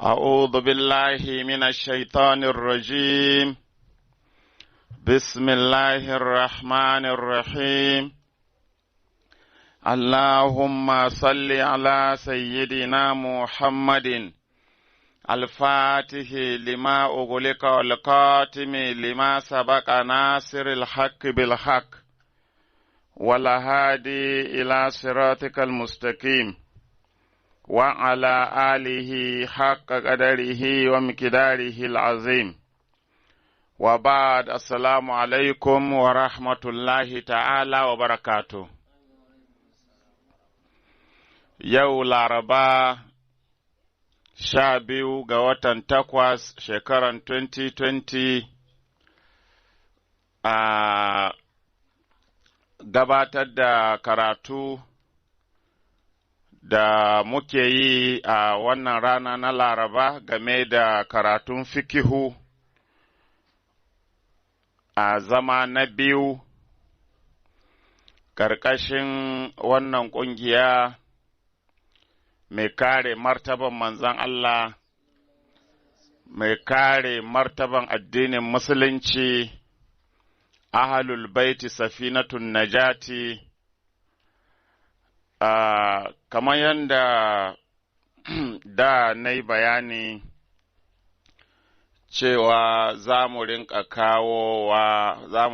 أعوذ بالله من الشيطان الرجيم. بسم الله الرحمن الرحيم. اللهم صل على سيدنا محمد الفاتح لما أغلق والقاتم لما سبق ناصر الحق بالحق والهادي إلى صراطك المستقيم وعلى آله حق قدره ومقداره العظيم. وبعد، السلام عليكم ورحمة الله تعالى وبركاته. Yau Laraba 12 ga watan 8 shekaran 2020 a gabatar da karatu da muke yi a wannan rana na Laraba game da karatun fikihu a zama na biyu ƙarƙashin wannan ƙungiya mai kare martaban manzon Allah, mai kare martaban addinin Musulunci, Ahlul Baiti Safinatun Najati. Kamar yadda da na yi bayani cewa za mu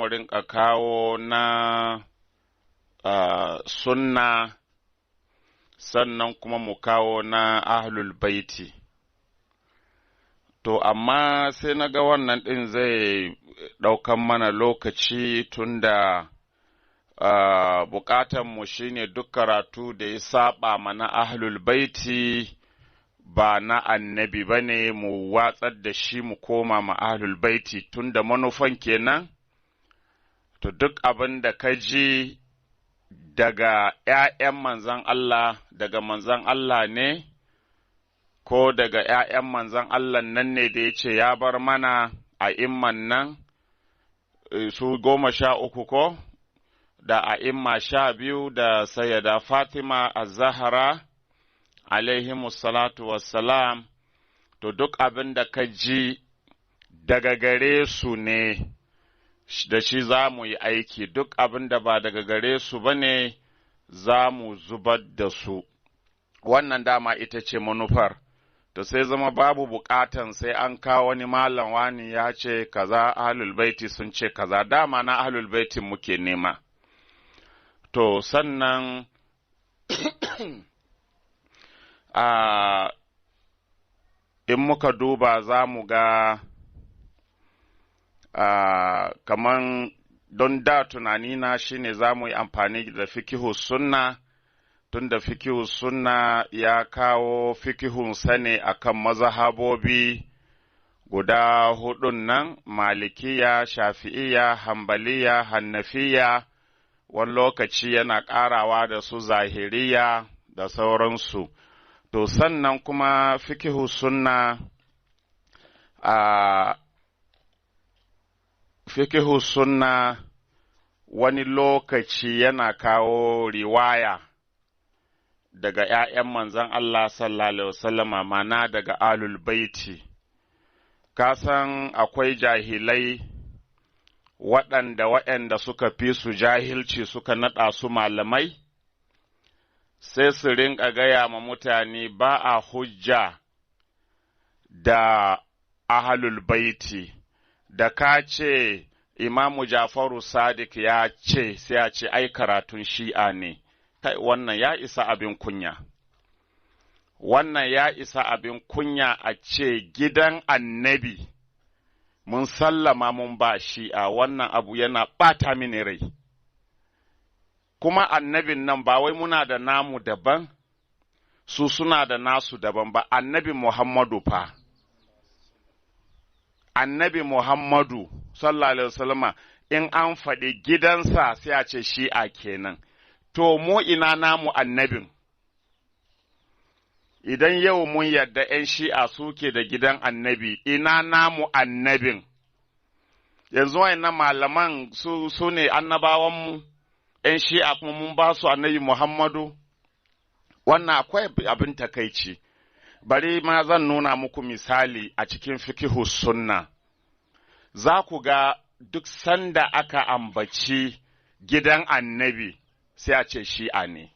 rinka kawo na sunna, sannan kuma mu kawo na ahlul baiti. To, amma sai na ga wannan ɗin zai ɗaukan mana lokaci tunda bukatanmu shi ne duk karatu da ya saba mana ahlul baiti ba na annabi ba ne mu watsar da shi mu koma ma ahlul baiti, tunda manufan kenan. To, duk abin da ka ji daga ’ya'yan manzan Allah, daga manzan Allah ne, ko daga ’ya'yan manzan Allah nan ne da ya ce ya bar mana a imman nan, su 13 ko, da a imma 12 da sayyada Fatima az-Zahra, alaihimus salatu wassalam. To, duk abin da ka ji daga gare su ne, da shi za mu yi aiki, duk abin da ba daga gare su ba ne za mu zubar da su. Wannan dama ita ce manufar, to sai zama babu bukatan sai an kawo wani malam wani ya ce kaza, ahlul baiti sun ce kaza, dama na ahlul baiti muke nema. To, sannan in muka duba za mu ga kaman don da tunanina shine za mu yi amfani da fikihu sunna, tun da fikihu sunna ya kawo fikihun sane akan mazhabobi guda hudun nan, malikiya, shafi'iya, hambaliya, hannafiya, wani lokaci yana ƙarawa da su zahiriya da sauransu. To, sannan kuma fikihu sunna fikihu sunna wani lokaci yana kawo riwaya daga ’ya'yan manzon Allah sallallahu Alaihi wasallama, mana daga alul baiti. Ka san akwai jahilai waɗanda suka fi su jahilci suka naɗa su malamai, sai su rinƙa gaya ma mutane ba a hujja da ahlul baiti. Da ka ce Imamu Jafaru Sadiq ya ce, sai a ce ai karatun shi'a ne, kai wannan ya isa abin kunya. Wannan ya isa abin kunya a ce gidan annabi mun sallama mun ba shi'a, wannan abu yana ɓata mini rai. Kuma annabin nan ba wai muna da namu daban, su suna da nasu daban ba, annabi Muhammadu fa. Annabi Muhammadu sallallahu Alaihi wasallama in an faɗi gidansa sai a ce shi'a kenan. To, mu ina namu annabin? Idan yau mun yarda ’yan shi'a suke da gidan annabi, ina namu annabin? Yanzu wayannan malaman su ne annabawanmu, ’yan shi'a kuma mun ba su annabi Muhammadu? Wannan akwai abin takaici. bari ma zan nuna muku misali a cikin fikihu sunna. Za ku ga duk sanda aka ambaci gidan annabi sai a ce shi'a ne.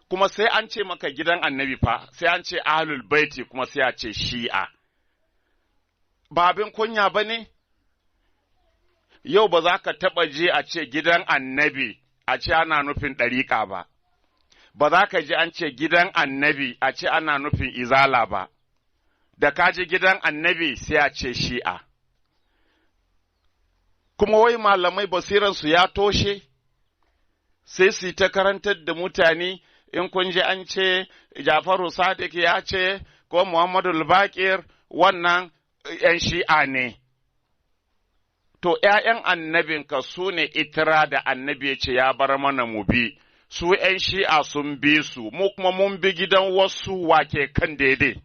Kuma sai an ce maka gidan annabi fa, sai an ce ahlul baiti kuma sai a ce shi'a. Ba abin kunya ba ne? Yau ba za ka taɓa je a ce gidan annabi a ce ana nufin ɗariƙa ba. Ba za ka ji an ce gidan annabi a ce ana nufin izala ba. Da ka ji gidan annabi sai a ce shi'a. Kuma wai malamai basiransu ya toshe, sai su ta karantar da mutane in kun ji an ce Jafaru Sadiq ya ce ko Muhammadu Bakir wannan ‘yan shi'a ne. To, ’ya'yan annabinka su ne itira da annabi ya ce ya bar mana mu bi, su ’yan shi'a sun bi su, mu kuma mun bi gidan wasu wake kan daidai.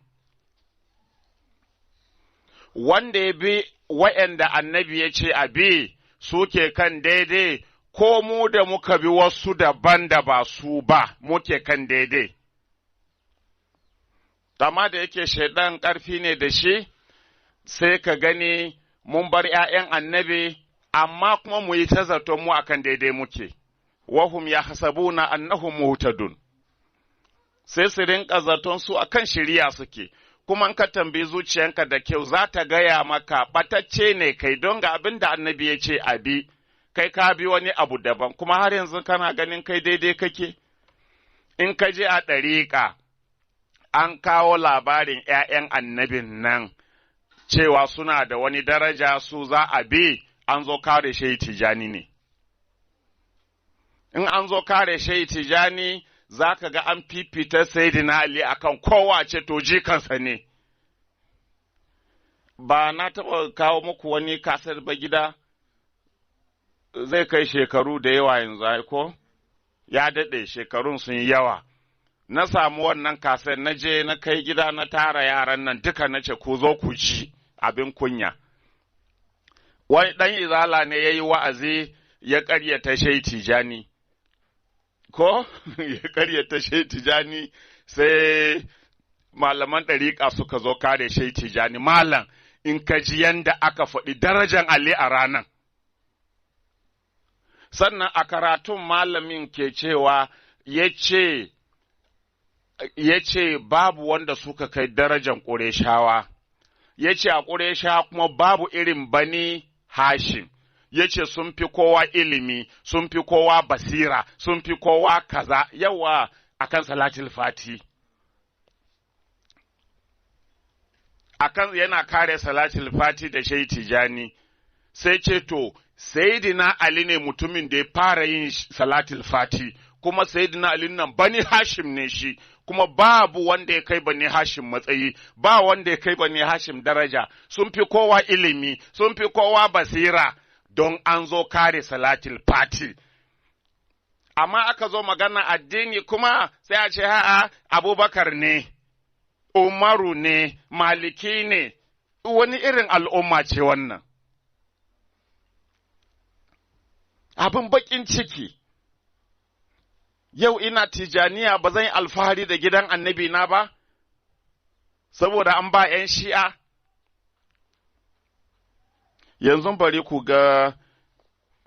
Wanda ya bi wa'yanda annabi ya ce a bi suke kan daidai, ko mu da muka bi wasu daban da ba su ba muke kan daidai. Amma da yake shaidan ƙarfi ne da shi, sai ka gani mun bar ’ya'yan annabi, amma kuma mu yi ta zaton mu akan daidai muke, wahum ya hasabuna annahum muhtadun. Sai su rinƙa zaton su akan shiriya suke, kuma in ka tambayi zuciyanka da kyau za ta gaya maka ɓatacce ne kai don ga abin da annabi ya ce a bi, kai ka bi wani abu daban, kuma har yanzu kana ganin kai daidai kake. In ka je a ɗariƙa, an kawo labarin ’ya'yan annabin nan, cewa suna da wani daraja su za a bi, an zo kare Shehu Tijani ne. In an zo kare Shehu Tijani, za ka ga an fifita Sayyidina Ali akan kowa ce to jikansa ne. Ba na taɓa kawo muku wani kasar ba gida, zai kai shekaru da yawa yanzu ko? Ya daɗe shekarun sun yi yawa. Na samu wannan kasar na je na kai gida na tara yaran nan duka na ce ku zo ku ji abin kunya. Wani ɗan izala ne ya yi wa'azi ya ƙaryata Shehu Tijani. Ko ya ƙaryata Shehu Tijani sai malaman ɗariƙa suka zo kare Shehu Tijani. Malam in ka ji yanda aka faɗi darajan Ali a ranan. Sannan a karatun malamin ke cewa ya ce babu wanda suka kai darajan Ƙureshawa. Ya ce a Ƙureshawa kuma babu irin Bani Hashim. Ya ce sun fi kowa ilimi, sun fi kowa basira, sun fi kowa kaza, yawa a kan salatul fati. Yana kare salatul fati da Shehu Tijani, sai ce to, Sayyidina Ali ne mutumin da ya fara yin salatul fati, kuma Sayyidina Ali nan Bani Hashim ne shi, kuma babu wanda ya kai Bani Hashim matsayi, ba wanda ya kai Bani Hashim daraja, sun fi kowa ilimi, sun fi kowa basira, don an zo kare salatul fati. Amma aka zo magana addini kuma sai a ce ha'a Abubakar ne, Umaru ne, Maliki ne, wani irin al'umma ce wannan. Abin baƙin ciki, yau ina Tijaniya ba zan yi alfahari da gidan annabi na ba, saboda an ba ’yan shi'a. Yanzu bari ku ga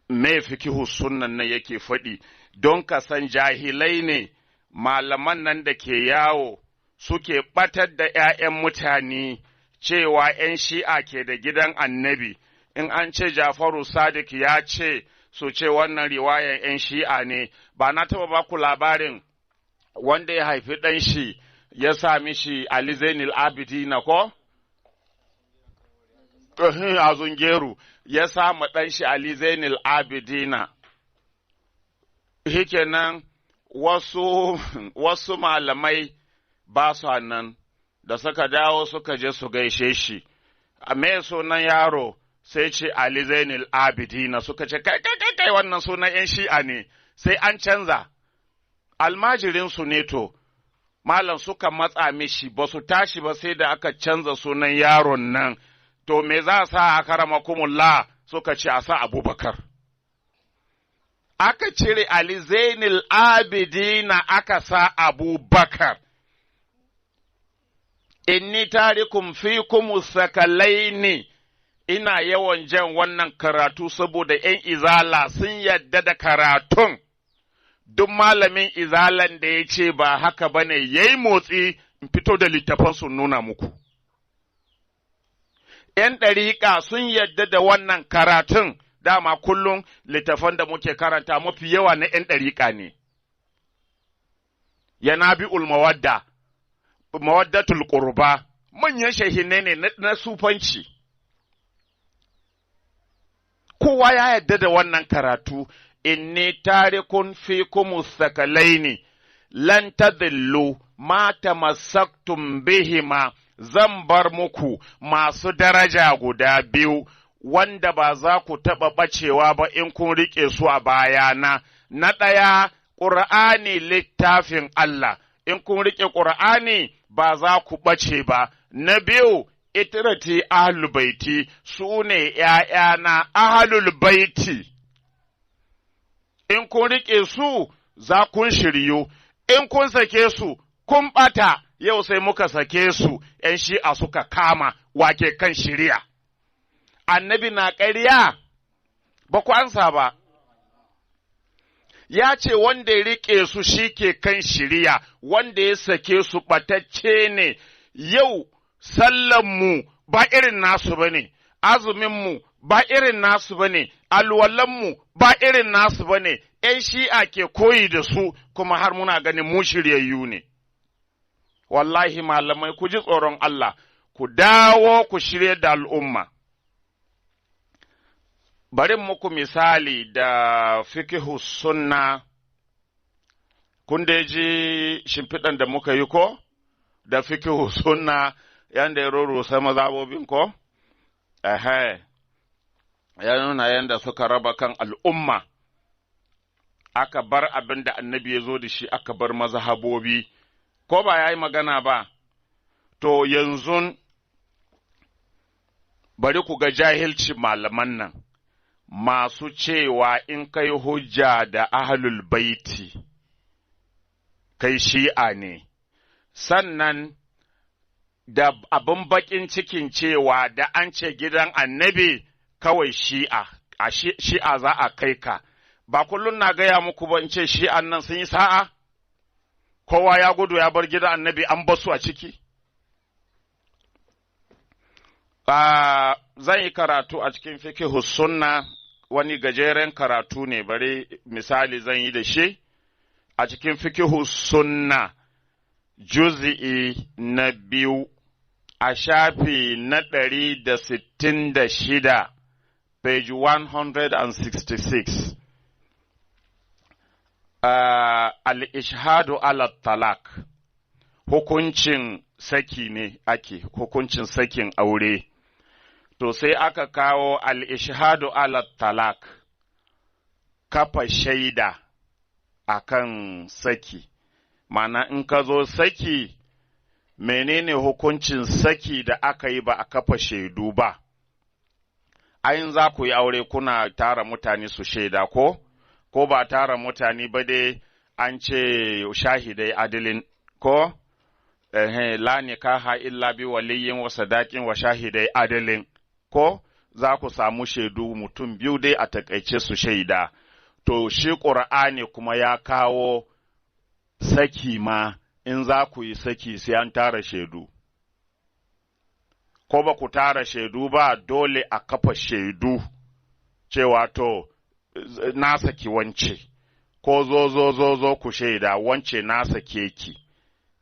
me fikihu sunnan nan yake faɗi, don ka san jahilai ne malaman nan da ke yawo suke ɓatar da ’ya'yan mutane cewa ’yan shi'a ke da gidan annabi, in an ce Jafaru Sadiq ya ce, su ce wannan riwayan ’yan shi'a ne, ba na taɓa ba ku labarin wanda ya haifi ɗan shi ya sa mishi Ali Zainul Abidina ko? A Zungeru, ya sa ma ɗan shi Ali Zainul Abidina. Hikenan wasu malamai ba su nan, da suka dawo suka je su gaishe shi, a me sunan yaro? Sai ce Ali Zainul Abidina, suka ce kai wannan sunan ’yan shi'a ne, sai an canza, almajirinsu ne to, malam suka matsa mishi, ba su tashi ba sai da aka canza sunan yaron nan, to me za a sa a karamakumullah? Suka ce a sa Abubakar. Aka cire Ali Zainul Abidina aka sa Abubakar. inni tarikum fikum sakalaini, ina yawan jan wannan karatu saboda ‘yan izala sun yadda da karatun, duk malamin izalan da ya ce ba haka ba ne, ya yi motsi in fito da littafan sun nuna muku. ‘Yan ɗariƙa sun yadda da wannan karatun, dama kullum littafan da muke karanta mafi yawa na ‘yan ɗariƙa ne. Yana bi ulmawadda, mawaddatul qurba, manyan shahinai ne na sufanci. Kowa ya yadda da wannan karatu, inni tarikun fikum sakalaini, lan tadillu ma tamassaktum bihima, zan bar muku masu daraja guda biyu, wanda ba za ku taɓa ɓacewa ba in kun riƙe su a bayana. Na ɗaya, ƙur'ani littafin Allah, in kun riƙe ƙur'ani ba za ku ɓace ba. Na biyu, itirati ahlul baiti, su ne ’ya'yana ahlul baiti, in kun riƙe su za kun shiryu, in kun sake su kun ɓata. Yau sai muka sake su, ’yan shi'a suka kama wake kan shiriya. Annabi na ƙarya, ba ku ansa ba. Ya ce wanda ya riƙe su shi ke kan shiriya, wanda ya sake su ɓatacce ne. Yau sallanmu ba irin nasu ba ne, azuminmu ba irin nasu ba ne, alwalanmu ba irin nasu ba ne, ’yan shi'a ke koyi da su kuma har muna ganin mu shiryayyu ne. Wallahi malamai ku ji tsoron Allah, ku dawo ku shirye da al'umma. Bari muku misali da fikihu sunna, kun da ji shimfiɗan da muka yi ko? Da fikihu sunna yanda ya rurrusa mazabobin ko? Ya nuna yanda suka raba kan al'umma, aka bar abin da annabi ya zo da shi, aka bar mazhabobi, ko ba ya yi magana ba? To yanzu bari ku ga jahilci malaman nan, masu cewa in kai hujja da ahlul baiti, kai shi'a ne, sannan da abin bakin cikin cewa da an ce gidan annabi kawai shi'a, a shi'a za a kai ka, ba kullum na gaya muku ba in ce shi'an nan sun yi sa'a, kowa ya gudu ya bar gidan annabi an basu a ciki. Zan yi karatu a cikin fikihu sunna, wani gajeren karatu ne, bari misali zan yi da shi a cikin fikihu sunna, juz'i na 2, a shafi na 166, page 166. Al-ishhadu ala talak, hukuncin saki ne ake, hukuncin sakin aure. To sai aka kawo al-ishhadu ala talak, kafa shaida akan saki. Mana in ka zo saki, menene hukuncin saki da aka yi ba a kafa shaidu ba? Ayin za ku yi aure kuna tara mutane su shaida ko ba tara mutane ba dai an ce shahidai adilin ko? La nikaha illa bi waliyin wa sadakin wa shahidai adilin ko? Za ku samu shaidu mutum biyu dai a takaice su shaida. To shi ƙur'ani kuma ya kawo saki ma, in za ku yi saki sai an tara shaidu. Ko ba ku tara shaidu ba, dole a kafa shaidu cewa to na saki wance, ko zo ku shaida wance na sake ki.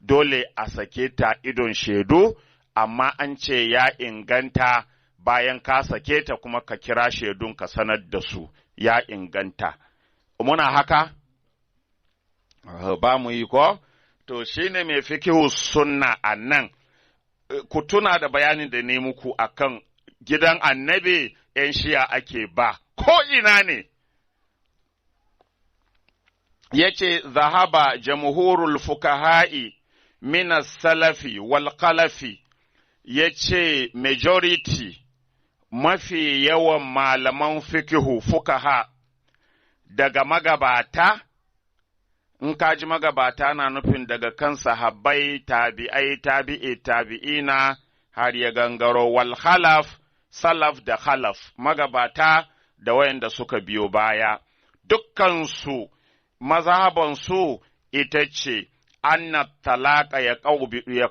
Dole a sake ta idon shaidu, amma an ce ya inganta bayan ka sake ta kuma ka kira shaidun ka sanar da su, ya inganta. Muna haka? Ba mu yi ko? To shi ne mai fikihu sunna a nan, ku tuna da bayanin da ne muku akan gidan annabi ‘yan shiya ake ba, ko ina ne. Yace zahaba jamhurul fukaha'i minas salafi wal khalafi, yace majority, mafi yawan malaman fikihu fukaha daga magabata in ka ji magabata na nufin daga kan sahabbai, tabi'ai, tabi'ina har ya gangaro wal khalaf, salaf da khalaf, magabata da wayanda suka biyo baya, dukkansu mazhabansu ita ce, anna talaka ya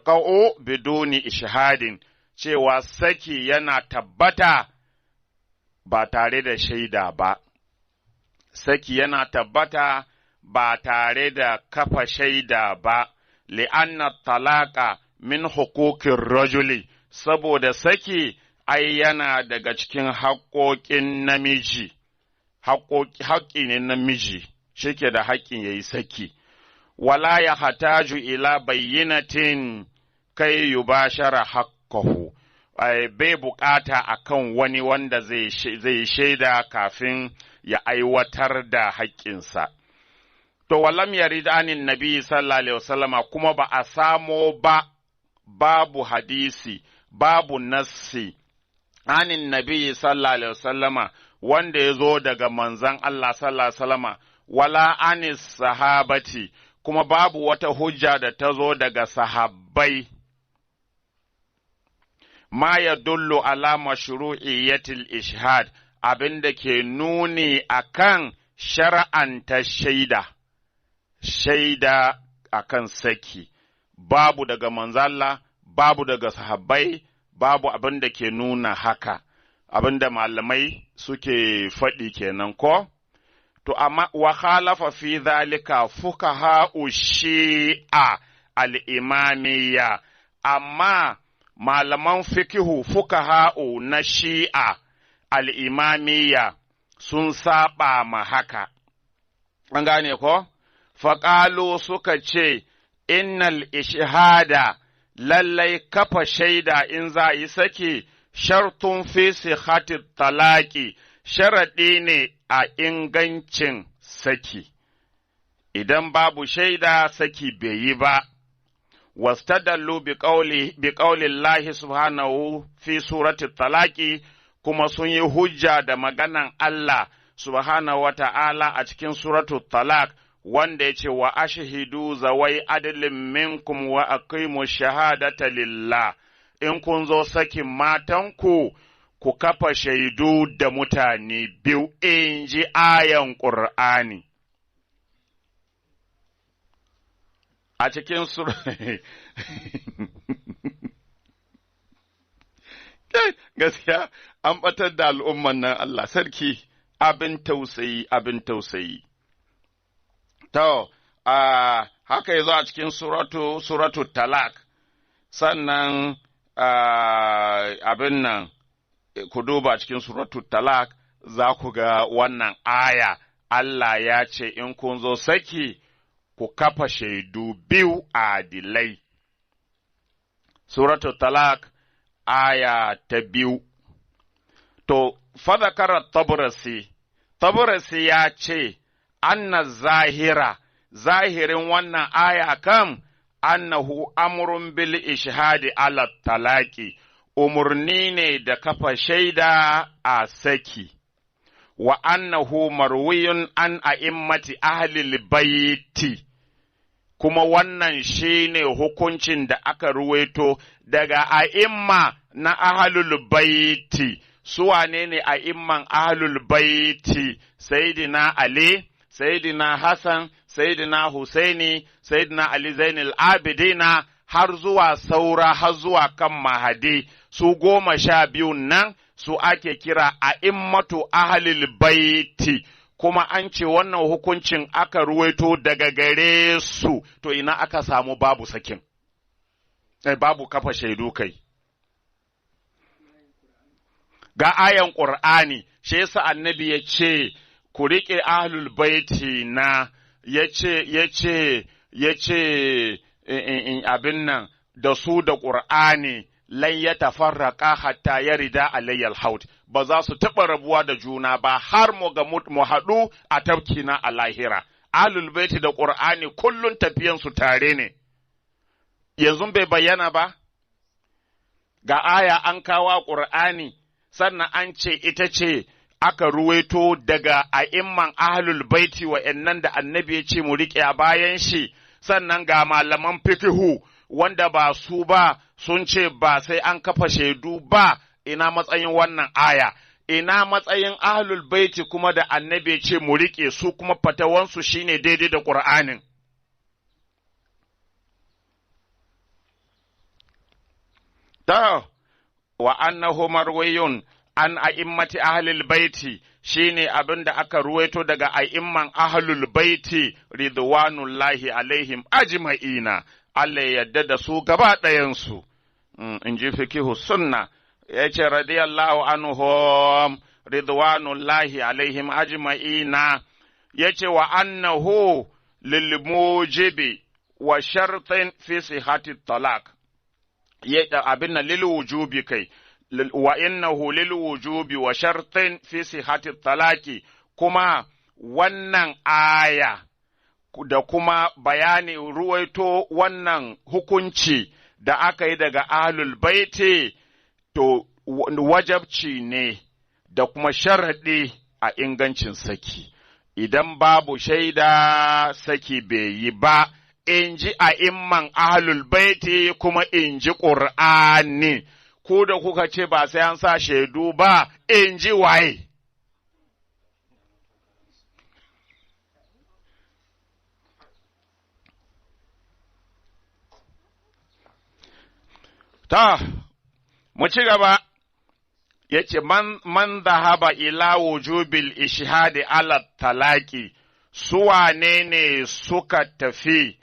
ƙa'o biduni ishahadin, cewa saki yana tabbata ba tare da shaida ba, saki yana tabbata ba tare da kafa shaida ba, li'anna talaka min hukukin rajuli, saboda saki ai yana daga cikin haƙoƙin namiji, haƙƙi ne namiji, shi ke da haƙƙin ya yi saki, wala ya hataju ila bayyinatin kai yubashara haƙƙahu, bai buƙata akan wani wanda zai shaida kafin ya aiwatar da haƙƙinsa. To, walam yarid anin nabi sallallahu alaihi wasallama kuma ba a samo ba, babu hadisi, babu nassi, anin nabi sallallahu alaihi wasallama wanda ya zo daga manzan Allah sallallahu alaihi wasallama, wala anis sahabati, kuma babu wata hujja da ta zo daga sahabbai, ma ya dullu ala mashru'iyyatil ishhad, abin da ke nuni akan shar'anta shaida akan saki, babu daga manzalla, babu daga sahabbai, babu abin da ke nuna haka, abin da malamai suke faɗi kenan ko? To, amma wa khalafa fi zalika fuqaha'u shi'a al-imamiyya, amma malaman fikihu fuqaha'u na shi'a al-imamiyya sun saba ma haka. An gane ko? Faƙalu suka ce, innal ishhada lallai kafa shaida in za yi saki, shartun fi sihhati talaki, sharaɗi ne a ingancin saki, idan babu shaida saki bai yi ba, wastadallu bi ƙaulillahi subhanahu fi surati talaki, kuma sun yi hujja da maganan Allah subhanahu wa ta'ala a cikin suratu talak, wanda ya ce wa ashhidu zawai adalin minkum wa aqimu shahadata lillah, in kun zo sakin matanku ku kafa shaidu da mutane biyu, in ji ayan ƙur'ani. A cikin gaskiya an ɓatar da al'umman nan Allah sarki, abin tausayi, abin tausayi. To, haka yazo a cikin suratu talak, sannan abin nan, ku duba cikin suratu talak za ku ga wannan aya, Allah ya ce in kun zo saki ku kafa shaidu biyu adilai. Suratu talak aya ta 2. To, fadakarar Tabrasi ya ce, anna zahirin wannan aya kam, annahu amrun bil ishhadi ala talaki, umurni ne da kafa shaida a saki, wa annahu marwiyun an a'immati ahlil baiti, kuma wannan shine hukuncin da aka ruwaito daga a'imma na ahlul baiti. Su wane ne a'imman ahlul baiti? Sayyidina Ali, Sayyidina Hassan, Sayyidina Husaini, Sayyidina Ali Zainul Abidina, har zuwa saura, har zuwa kan Mahadi, su 12 nan su ake kira a'immatu ahlul baiti, kuma an ce wannan hukuncin aka ruwaito daga gare su, to ina aka samu babu sakin, babu kafa shaidu kai. Ga ayan Ƙur'ani, shi yasa annabi ya ce, ku riƙe ahlul baiti na, ya ce, abin nan, da su da Ƙur'ani, lan ya tafarraƙa hatta ya rida alayyal haut, ba za su taɓa rabuwa da juna ba har mu haɗu a tafkina a lahira. Ahlul baiti da Ƙur'ani kullum tafiyansu tare ne, yanzu bai bayyana ba? Ga aya an kawo Ƙur'ani, sannan an ce ita ce aka ruwaito daga a'imman ahlul baiti wa'annan da annabi ya ce mu riƙe a bayan shi, sannan ga malaman fikihu wanda ba su ba sun ce ba sai an kafa shaidu ba, ina matsayin wannan aya, ina matsayin ahlul baiti kuma da annabi ya ce mu riƙe su kuma fatawansu shine daidai da Qur'anin. Ta wa annahu marwiyun an a'immati ahlul baiti shine abin da aka ruwaito daga a'imman ahlul baiti ridwanullahi alaihim ajma'ina, Allah ya yarda da su gaba ɗayansu. In ji fikihu sunna ya ce radiyallahu anhum ridwanullahi alaihim ajma'ina, ya ce wa annahu lil mujibi wa shartin fi sihhati talaq, abin nan lil wujubi kai, wa innahu lil wujubi wa shartin fi sihhati talaqi, kuma wannan aya da kuma bayani ruwaito wannan hukunci da aka yi daga ahlul baiti to wajabci ne da kuma sharaɗi a ingancin saki, idan babu shaida saki bai yi ba, in ji a'imman ahlul baiti kuma in ji Ƙur'ani, ko da kuka ce ba sai an sa shaidu ba, in ji waye. Ta, mu ci gaba, ya ce, Man zahaba ila wujubil ishhadi ala talaki, suwane ne suka tafi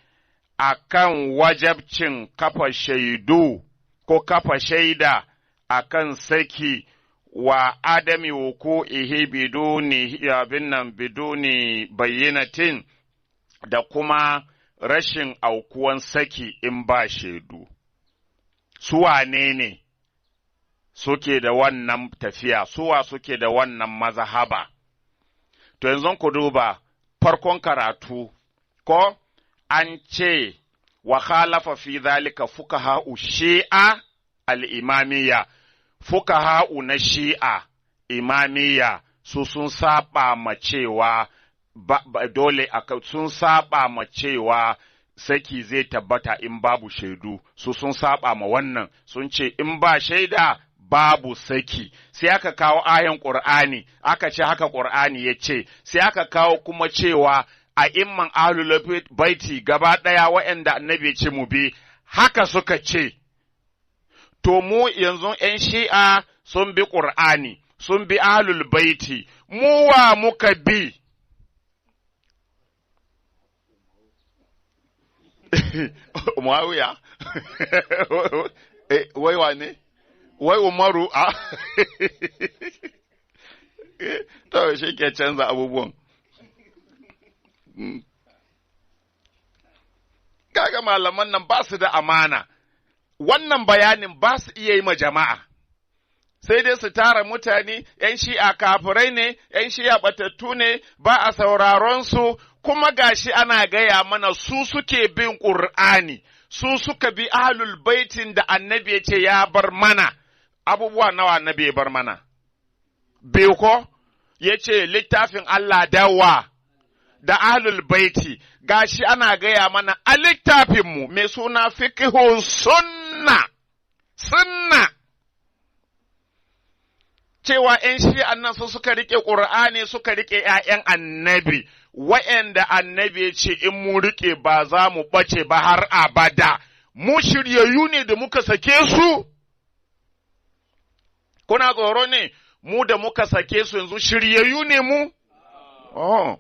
a kan wajabcin kafa shaidu ko kafa shaida a kan saki wa adami wuku'ihi biduni bayyinatin, da kuma rashin aukuwan saki in ba shaidu. Suwane ne suke da wannan tafiya, suwa suke da wannan mazahaba? To yanzu ku duba farkon karatu, ko an ce wa khalafa fi zalika fuqaha'u shi'a al-imamiyya, fuqaha'u na shi'a imamiyya su sun saba ma cewa dole sun saba ma cewa saki zai tabbata in babu shaidu, su sun saba ma wannan, sun ce in ba shaida babu saki. Sai aka kawo ayan Qur'ani, aka ce haka Qur'ani ya ce, sai aka kawo kuma cewa a imman ahlul baiti gaba ɗaya waɗanda annabi ya ce mu bi, haka suka ce. To mu yanzu ‘yan shi'a sun bi Qur'ani, sun bi ahlul baiti, mu wa muka bi? Muawiya, wai wane? Wai Umaru, to shi ke canza abubuwan. Kaga malaman nan ba su da amana, wannan bayanin ba su iya yi ma jama'a, sai dai su tara mutane, ‘yan shi'a kafirai ne, ‘yan shi'a batattu ne, ba a sauraron su, kuma gashi ana gaya mana su suke bin Ƙur'ani, su suka bi ahlul baitin da annabi ya ce ya bar mana, abubuwa nawa annabi ya bar mana? Biyu ko? Ya ce littafin Allah dawa da ahlul baiti, gashi ana gaya mana a littafinmu mai suna fiqhu sunna, cewa ‘yan shi'an nan su suka riƙe Ƙur'ani suka riƙe ‘ya'yan annabi, wa'yanda annabi ya ce in mu riƙe ba za mu ɓace ba har abada, mu shiryayyu ne da muka sake su? Kuna tsoro ne, mu da muka sake su yanzu shiryayyu ne mu? Oh,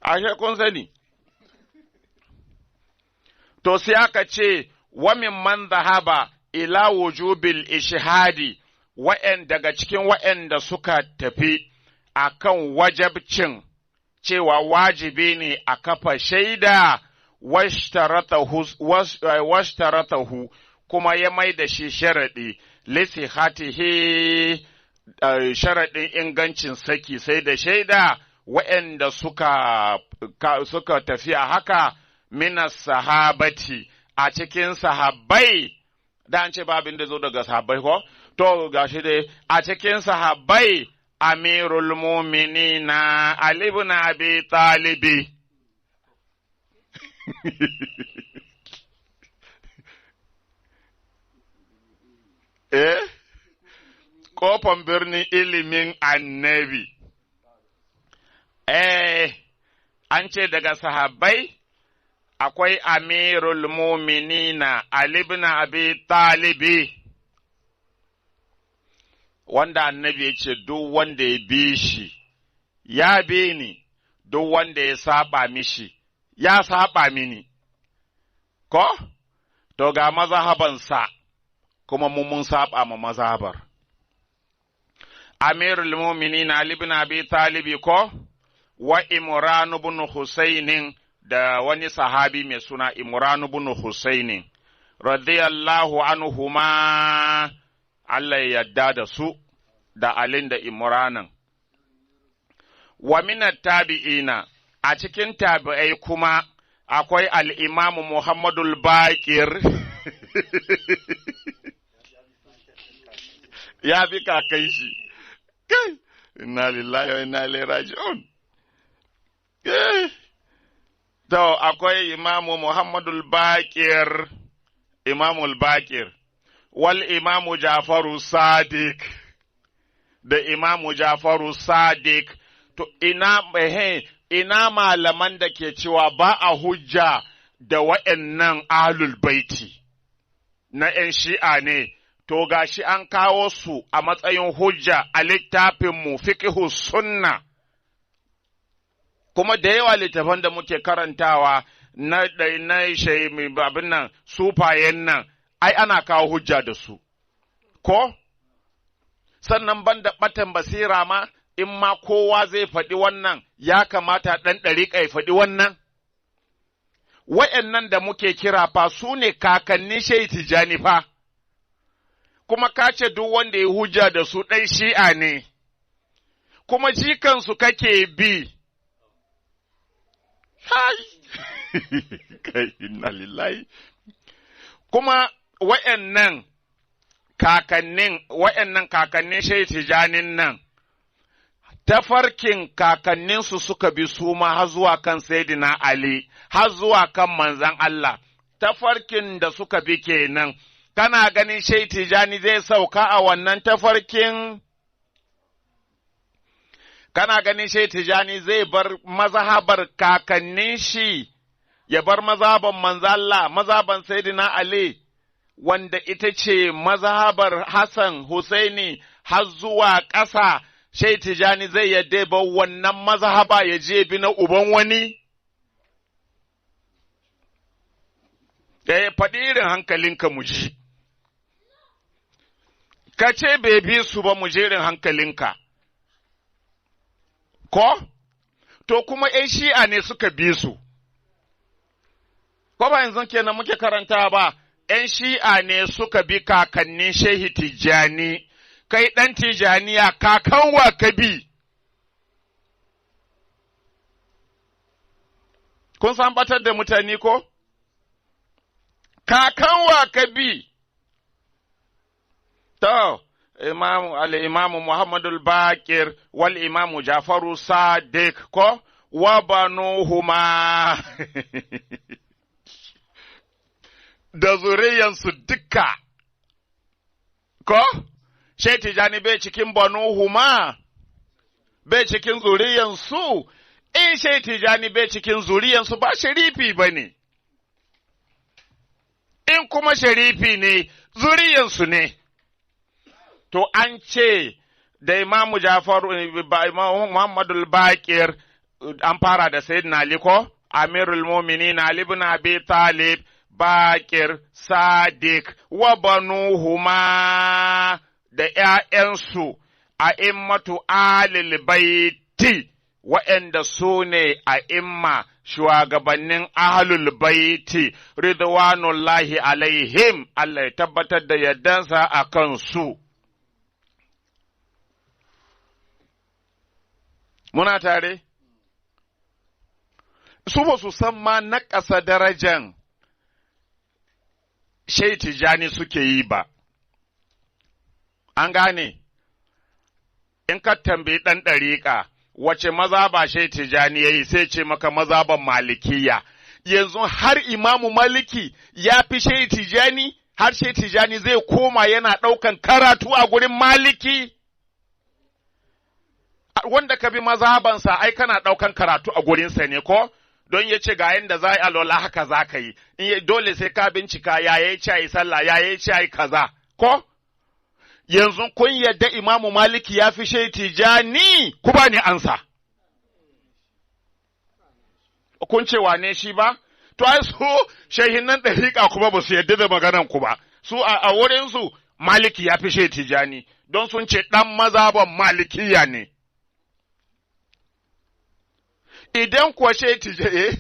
ashe kun sani. To sai aka ce, wa min man zahaba ila wujubil ishhadi, daga cikin wa'yanda suka tafi akan wajabcin cewa wajibi ne a kafa shaida, washtaratahu kuma ya mai da shi sharaɗi, lisihatihi sharaɗin ingancin saki sai da shaida, wa'yanda suka tafi a haka minas sahabati a cikin sahabbai da an ce babin da zo daga sahabbai ko to gashi dai a cikin sahabbai amirul mu'minina Ali ibn Abi Talib kofan birnin ilimin annabi an ce daga sahabbai akwai amirul mu'minina Ali ibn Abi Talib wanda annabi ya ce duk wanda ya bi shi ya bi ni, duk wanda ya saba mishi ya saba mini, ko? To ga mazhabansa kuma mun saba ma mazhabar. Amirul mu'minina Ali ibn Abi Talib ko? Wa Imran ibn Husainin da wani sahabi mai suna Imran ibn Husainin radiyallahu anhuma, Allah ya yarda da su da Alin da Imranan. Wa minat tabi'ina, a cikin tabi'ai kuma akwai al'imamu Muhammadul Baqir ya fi kakai shi, kai, inna lillahi wa inna ilaihi raji'un. To, akwai imamu Muhammadul Baqir, imamul Baqir, wal imamu Jafaru Sadiq, da imamu Jafaru Sadiq, to ina malaman da ke cewa ba a hujja da wa'yannan ahlul baiti na ‘yan shi'a ne, to gashi an kawo su a matsayin hujja a littafinmu fiqhu sunna, kuma da yawa littafan da muke karantawa na abin nan sufayen nan, ai ana kawo hujja da su, ko? Sannan banda ɓatan basira ma, in ma kowa zai faɗi wannan, ya kamata ɗan ɗariƙa ya faɗi wannan? Wa'yannan da muke kira fa su ne kakannin Shehu Tijjani fa, kuma ka ce duk wanda ya hujja da su ɗan shi'a ne, kuma jikansu kake bi. Kai, inna lillahi. Kuma wa'yannan kakannin Shehu Tijjanin nan, tafarkin kakanninsu suka bi su ma har zuwa kan Sayyidina Ali, har zuwa kan manzan Allah, tafarkin da suka bi kenan, kana ganin Shehu Tijjani zai sauka a wannan tafarkin? Kana ganin Shehu Tijjani zai bar mazhabar kakannin shi, ya bar mazhaban manzan Allah, mazhaban Sayyidina Ali, wanda ita ce mazhabar Hassan Husaini har zuwa ƙasa, Shehu Tijjani zai yadda ba wannan mazhaba ya je bi na uban wani? Faɗi irin hankalinka mu ji, ka ce bai bi su ba mu je irin hankalinka, ko? To kuma ‘yan shi'a ne suka bi su, ko ba yanzu kenan muke karanta ba, ‘yan shi'a ne suka bi kakannin Shehu Tijjani. Kai ɗan Tijaniya kakan wa ka bi, kun san batar da mutane ko? Kakan wa ka bi, to, al'imamu Muhammadul Baqir, wal imamu Jafaru Sadiq ko, wa banuhuma da zuriyansu duka, ko? Shehu Tijjani bai cikin banuhu ma, bai cikin zuriyansu, in Shehu Tijjani bai cikin zuriyansu ba sharifi ba ne, in kuma sharifi ne, zuriyansu ne. To an ce da imamu Jafaru, imamu Muhammadul Baqir, an fara da Sayyidina Ali ko, Amirul Mu'minin Ali ibn Abi Talib, Baqir, Sadiq, wa banuhuma, da ’ya'yansu a immatu alil baiti, waɗanda su ne a imma shugabannin ahlul baiti, ridwanullahi alaihim, Allah ya tabbatar da yardansa a kansu. Muna tare? Su ba su san ma na ƙasa darajan Shehu Tijani suke yi ba. An gane, in ka tambayi ɗan ɗariƙa, wace mazhaba Shehu Tijani ya yi sai ce maka mazhaban Malikiya. Yanzu har Imamu Maliki ya fi Shehu Tijani, har Shehu Tijani zai koma yana ɗaukan karatu a gurin Maliki. Wanda ka bi mazhabansa ai kana ɗaukan karatu a gurinsa ne ko? Don ya ce ga yanda za a yi alola haka za ka yi, dole sai ka bincika ya yi ci a yi sallah, ya yi ci a yi kaza, ko? Yanzu kun yadda Imamu Maliki ya fi Shehu Tijani, ku ba ni ansa. Kun ce wane shi ba? To ai su shehinan ɗariƙa kuma ba su yadda da maganan ku ba. Su a wurinsu Maliki ya fi Shehu Tijani, don sun ce ɗan mazhaban Malikiya ne. Idan kuwa Shehu Tijani,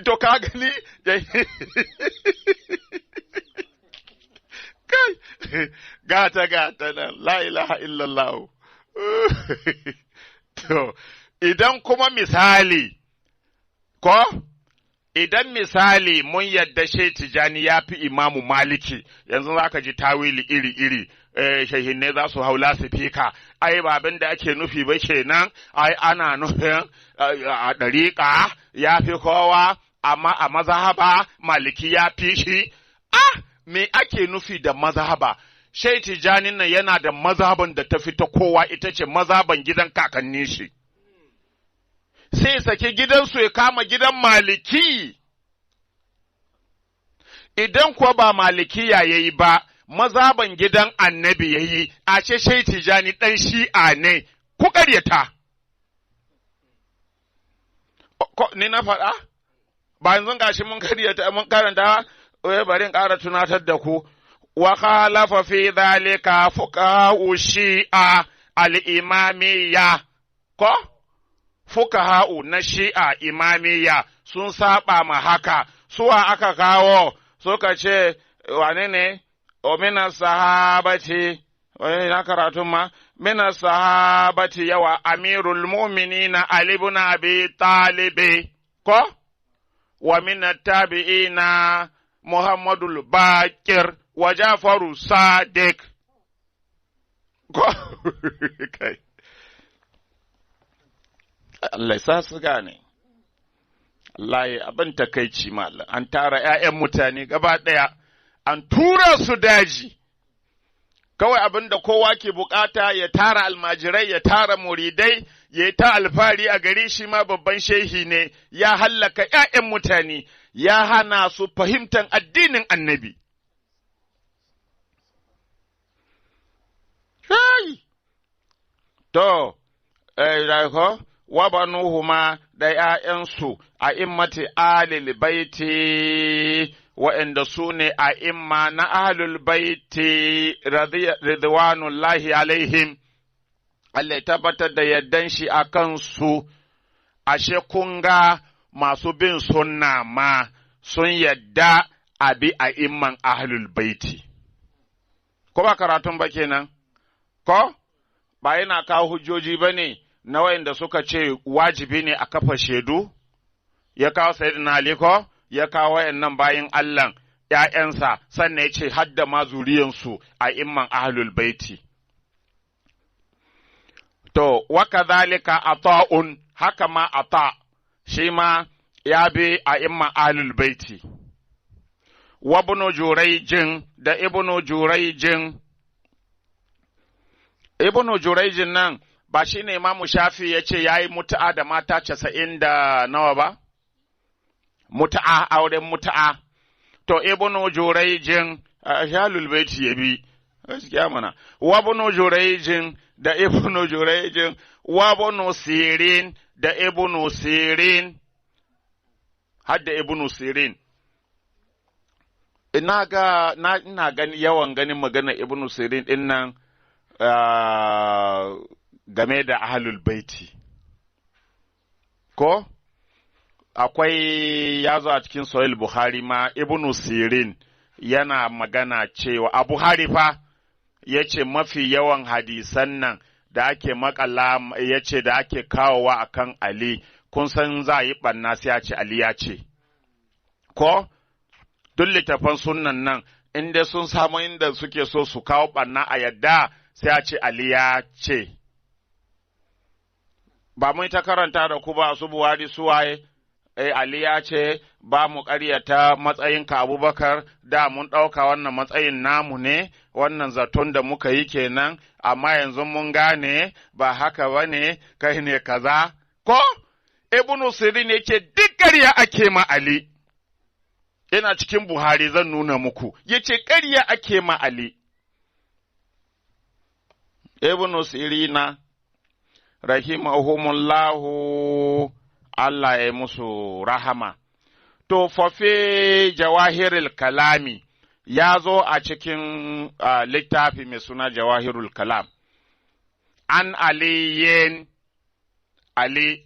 to ka gani, kai, gata nan, la ilaha illallah. To, idan kuma misali, ko? Idan misali mun yadda Shehu Tijani ya fi Imamu Maliki, yanzu za ka ji tawili iri-iri, shehinne za su hau lasifika, ai babin da ake nufi ba kenan, ai ana nufin a ɗariƙa ya fi kowa, amma a mazhaba Maliki ya fi shi. Me ake nufi da mazhaba? Shehu Tijani nan yana da mazhaban da ta fi ta kowa, ita ce mazhaban gidan kakannin shi. Sai sake gidansu ya kama gidan Maliki. Idan kuwa ba Malikiya ya yi ba, mazhaban gidan Annabi ya yi, a ce Shehu Tijani ɗan Shi'a ne, ku ƙaryata. Ni na faɗa? Ba yanzu gashi mun ƙaryata, mun karanta, bari in ƙara tunatar da ku. Wa khalafa fi dhalika fuqaha'u Shi'a al-imamiyya, ko? Fukaha'u na Shi'a imamiyya sun saba ma haka, suwa aka kawo suka ce, wane ne, o mina sahabati, wani na karatun ma, mina sahabati yawa amirul mu'minina Ali ibn Abi Talib, ko? Wa mina tabi'ina Muhammadul Baqir wa Jafaru Sadiq, ko? Kai. Allah sa su gane, Allah ya abin takaici malam, an tara ‘ya'yan mutane gaba ɗaya, an tura su daji, kawai abin da kowa ke bukata ya tara almajirai, ya tara muridai, ya yi ta alfari a gari shi ma babban shehi ne, ya hallaka ‘ya'yan mutane, ya hana su fahimtar addinin Annabi. To, ko? Wa banuhuma da ’ya'yansu a immati alil baiti, waɗanda su ne a imma na ahlul baiti ridwanullahi alaihim, Allah ya tabbatar da yardan shi a kansu, ashe kun ga masu bin sunna ma sun yadda a bi a imman ahlul baiti. Ko ba karatun ba kenan? Ko? Ba yana kawo hujjoji ba ne na wayanda suka ce wajibi ne a kafa shaidu, ya kawo Sayyidina Ali ko, ya kawo wayannan bayin Allah ‘ya'yansa, sannan ya ce hadda ma zuriyansu a imman ahlul baiti. To, waka zalika ata'un, haka ma ata, shi ma ya bi a imman ahlul baiti. Wa ibnu Jurayjin da ibnu Jurayjin, ibnu Jurayjin nan, ba shi ne Imamu Shafi ya ce ya yi mutu'a da mata 90 da nawa ba? Mutu'a, auren mutu'a. To, ibnu Jurayjin, ahlul baiti ya bi, gaskiya mana. Wa ibnu Jurayjin da ibnu Jurayjin, wa ibnu Sirin da ibnu Sirin, hadda ibnu Sirin. Ina gani yawan ganin magana ibnu Sirin din nan game da ahlul baiti. Ko? Akwai ya zo a cikin Sahih Bukhari ma ibnu Sirin yana magana cewa a Buhari fa ya ce mafi yawan hadisan nan da ake makala ya ce da ake kawowa akan Ali, kun san za a yi ɓanna sai a ce Ali ya ce. Ko? duk littafan sunnan nan inda sun samu inda suke so su kawo ɓanna a yadda sai a ce Ali ya ce. Ba mun ta karanta da ku ba su Buhari su waye, Ali ya ce ba mu ƙaryata matsayinka Abubakar, da mun ɗauka wannan matsayin namu ne, wannan zaton da muka yi kenan, amma yanzu mun gane ba haka ba ne, kai ne kaza. Ko? Ibn Sirin yake duk ƙarya ake ma Ali. Ina cikin Buhari zan nuna muku, yace ƙarya ake ma Ali. Ibn Sirina, rahimahumullahu, Allah ya musu rahama. To, fafe Jawahirul Kalami ya zo a cikin littafi mai suna Jawahirul Kalam. An aliyin Ali,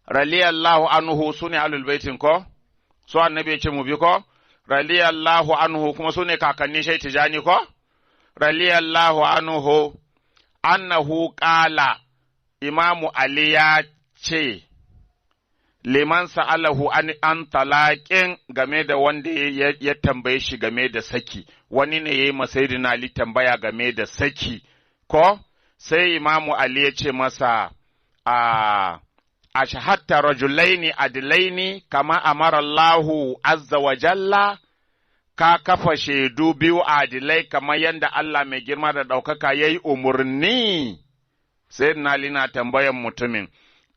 raliyallahu anhu su ne alul baitin ko? Su annabi ya ce mu bi ko? Raliyallahu anhu kuma su ne kakanni shai tijani ko? Raliyallahu anhu, annahu ƙala, Imamu Ali ya ce, liman sa'alahu an talaƙin game da wanda ya tambaye shi game da saki, wani ne ya yi Sayyidina Ali tambaya game da saki, ko? Sai Imamu Ali ya ce masa, a shahatta rajulaini adilaini kama amara Allahu azza wa jalla, ka kafa shaidu biyu adilai kamar yadda Allah mai girma da ɗaukaka ya yi umarni. Sayyidina Ali na tambayan mutumin,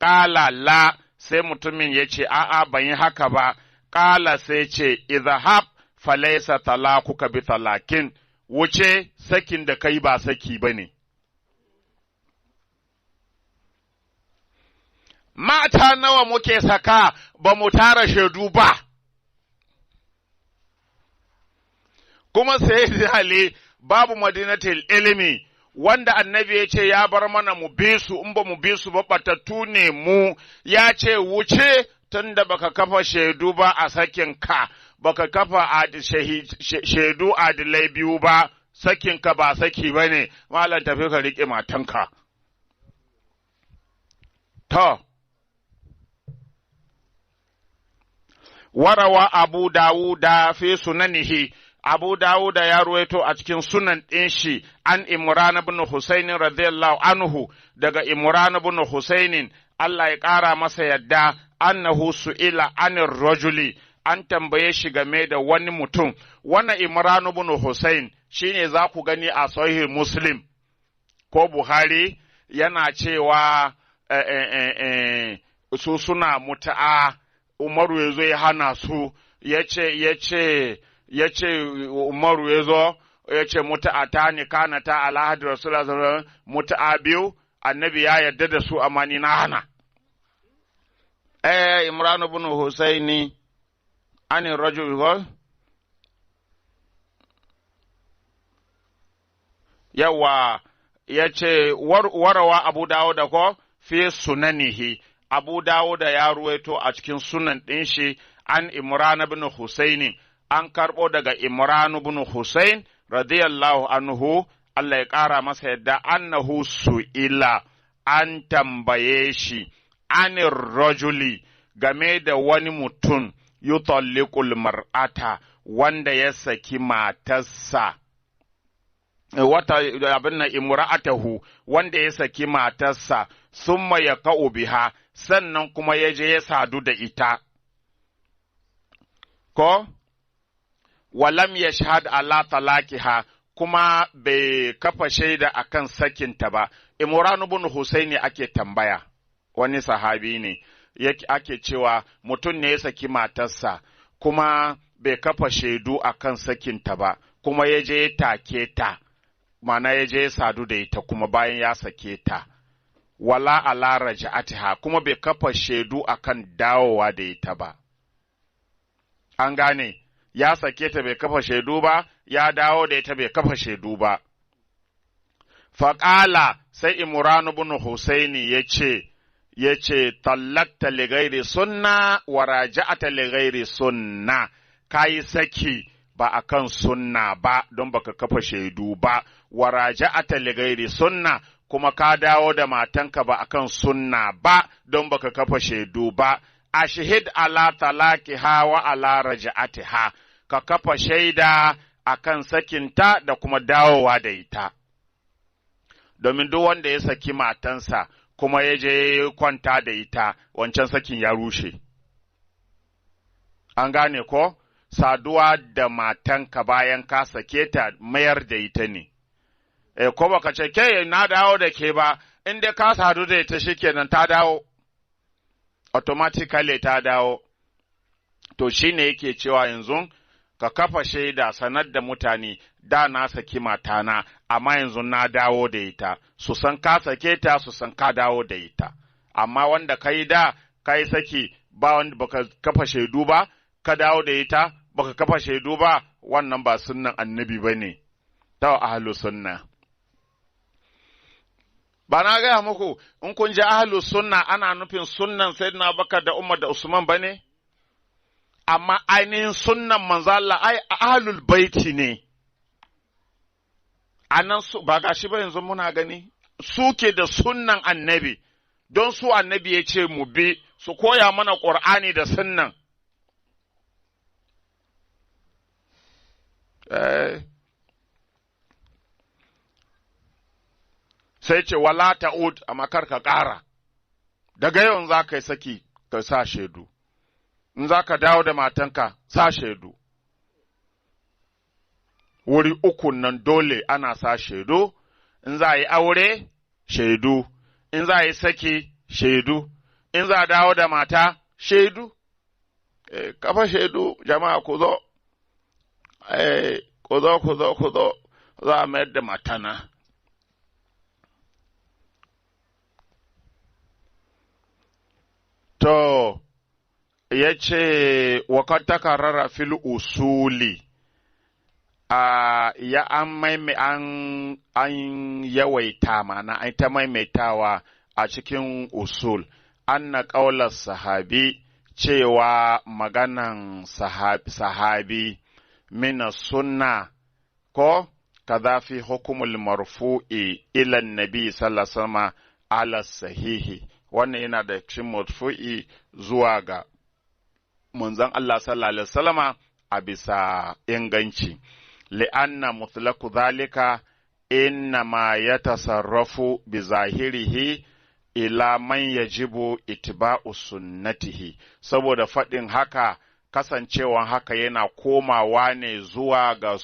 ƙala la, sai mutumin ya ce, a'a ban yi haka ba, ƙala sai ce, izahab falaisa talakuka bi talakin, wuce sakin da kai ba saki ba ne. Mata nawa muke saka ba mu tara shaidu ba, kuma sai Ali babu madinatul ilimi, wanda annabi ya ce ya bar mana mu bi su, in ba mu bi su ba batattu ne mu, ya ce wuce tun da baka kafa shaidu ba a sakin ka, baka kafa shaidu adilai biyu ba, sakin ka ba saki ba ne, malam tafi ka riƙe matanka. To, warawa Abu Dawuda fi sunanihi, Abu Dawuda ya ruwaito a cikin sunan ɗin shi an Imran ibn Husainin radiyallahu anhu, daga Imran ibn Husainin Allah ya ƙara masa yadda, annahu su'ila anir rajuli, an tambaye shi game da wani mutum. Wannan Imran ibn Husain shine za ku gani a Sahih Muslim ko Buhari yana cewa su suna muta'a, Umaru ya zo ya hana su, ya ce Umaru ya zo, ya ce muta'a ta ni kana ta alhadi Rasulullah sallallahu alaihi wasallam, muta'a biyu, annabi ya yarda da su amma ni na hana. Imran ibn Husaini, ani rajul yawa, ya ce warawa Abu Dawuda ko fi sunanihi, Abu Dawuda ya ruwaito a cikin sunan ɗin shi an Imran ibn Husaini, an karɓo daga Imran ibn Husain radiyallahu anhu, Allah ya ƙara masa yadda, annahu su'ila, an tambaye shi anir rajuli game da wani mutum yutalliqul mar'ata, wanda ya saki matarsa, wata abin na imra'atahu, wanda ya saki matarsa, summa yaqa'u biha, sannan kuma ya je ya sadu da ita, ko walam yashhad ala talaqiha, kuma bai kafa shaida akan sakinta ba. Imran ibn Husaini ake tambaya, wani sahabi ne, ake cewa mutum ne ya saki matarsa, kuma bai kafa shaidu akan sakinta ba, kuma ya je ya take ta, mana ya je ya sadu da ita kuma bayan ya sake ta, wala ala raja'atiha, kuma bai kafa shaidu akan dawowa da ita ba. An gane, ya sake ta bai kafa shaidu ba, ya dawo da ita bai kafa shaidu ba. Faƙala sai Imran ibn Husaini ya ce, tallakta li ghairi sunna wa raja'ata li ghairi sunna, kayi saki ba akan sunna ba don baka kafa shaidu ba, wa raja'ata li ghairi sunna, kuma ka dawo da matanka ba akan sunna ba don baka kafa shaidu ba. Ashhid ala talaqiha wa ala raja'atiha, ka kafa shaida akan sakinta da kuma dawowa da ita. Domin duk wanda ya saki matansa kuma ya je kwanta da ita, wancan sakin ya rushe. An gane ko? Saduwa da matanka bayan ka sake ta mayar da ita ne. Ko baka ce, ke na dawo da ke ba, in dai ka sadu da ita shikenan ta dawo, automatically ta dawo. To shi ne yake cewa yanzu ka kafa shaida sanar da mutane da na saki matana, amma yanzu na dawo da ita, su san ka sake ta, su san ka dawo da ita. Amma wanda ka yi da, ka yi saki ba wanda baka kafa shaidu ba, ka dawo da ita, baka kafa shaidu ba, wannan ba sunnan annabi ba ne, ta ahlu sunna. Ba na gaya muku, in kun ji ahlu sunna ana nufin sunnan Sayyidina Abubakar da Umar da Usman ba ne? Amma ainihin sunnan manzo Allah ai ahlul baiti ne. Anan su ba gashi ba yanzu muna gani, suke da sunnan annabi, don su annabi ya ce mu bi, su koya mana Qur'ani da sunnan. Sai ce wala ta'ud a makar ka ƙara, daga yau za ka yi saki ka sa shaidu, in za ka dawo da matanka sa shaidu. Wuri uku nan dole ana sa shaidu, in za a yi aure shaidu, in za a yi saki shaidu, in za a dawo da mata shaidu. Kafa shaidu jama'a ku zo, ku zo, za a mayar da matana. To, ya ce, wakar takarara fil usuli, ya an yawaita mana, an ta maimaitawa a cikin usul, an na ƙaular sahabi, cewa maganan sahabi, mina sunna, ko, kaza fi hukumul marfu'i ilan nabi sallallahu alaihi wasallam ala sahihi. Wannan yana da cikin marfu'i zuwa ga manzon Allah sallallahu alaihi wasallama a bisa inganci. Li'anna mutlaqu zalika inna ma yatasarrafu bi zahirihi ila man yajibu itiba'u sunnatihi, saboda faɗin haka kasancewan haka yana komawa ne zuwa ga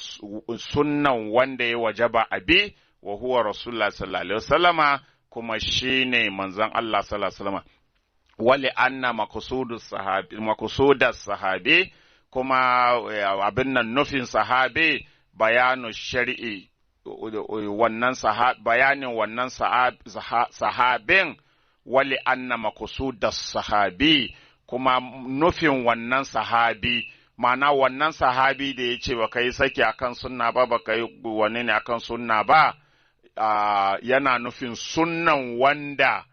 sunnan wanda ya wajaba abi wa huwa rasulullah sallallahu alaihi wasallama, kuma shine manzon Allah sallallahu alaihi wasallama. Wali anna maqsudus sahabi, kuma abin nan nufin sahabi bayanu shar'i, wannan bayanin wannan sahabin. Wali anna maqsudus sahabi, kuma nufin wannan sahabi, ma'ana wannan sahabi da ya ce ba ka yi saki akan sunna ba, ba ka yi wani ne akan sunna ba, yana nufin sunnan wanda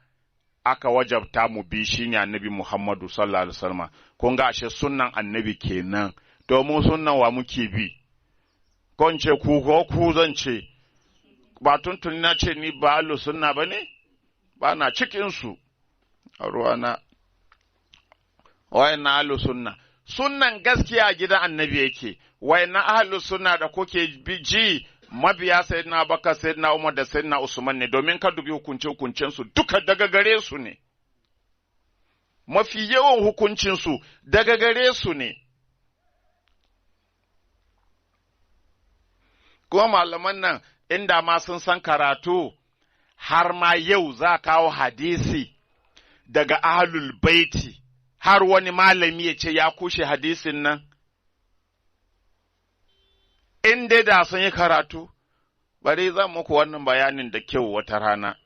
aka wajabta mu bi shi ne annabi Muhammadu sallallahu alaihi wasallam. Kun ga ashe sunnan annabi kenan, domin sunnan wa muke bi? Kon ce ku ko ku zan ce, ba tuntuni na ce ni ba alu sunna ba ne? Ba na cikinsu a ruwana. Wayan na alu sunna. Sunnan gaskiya a gidan annabi yake, wayan na alu sunna da kuke ji mabiya sayyidina Abubakar, sayyidina Umar da sayyidina Usman ne, domin ka dubi hukunce-hukuncensu duka daga gare su ne. Mafi yawan hukuncinsu daga gare su ne. Kuma malaman nan inda ma sun san karatu, har ma yau za kawo hadisi daga ahlul baiti, har wani malami ya ce ya kushe hadisin nan. In dai da sun yi karatu, bari zan muku wannan bayanin da kyau wata rana.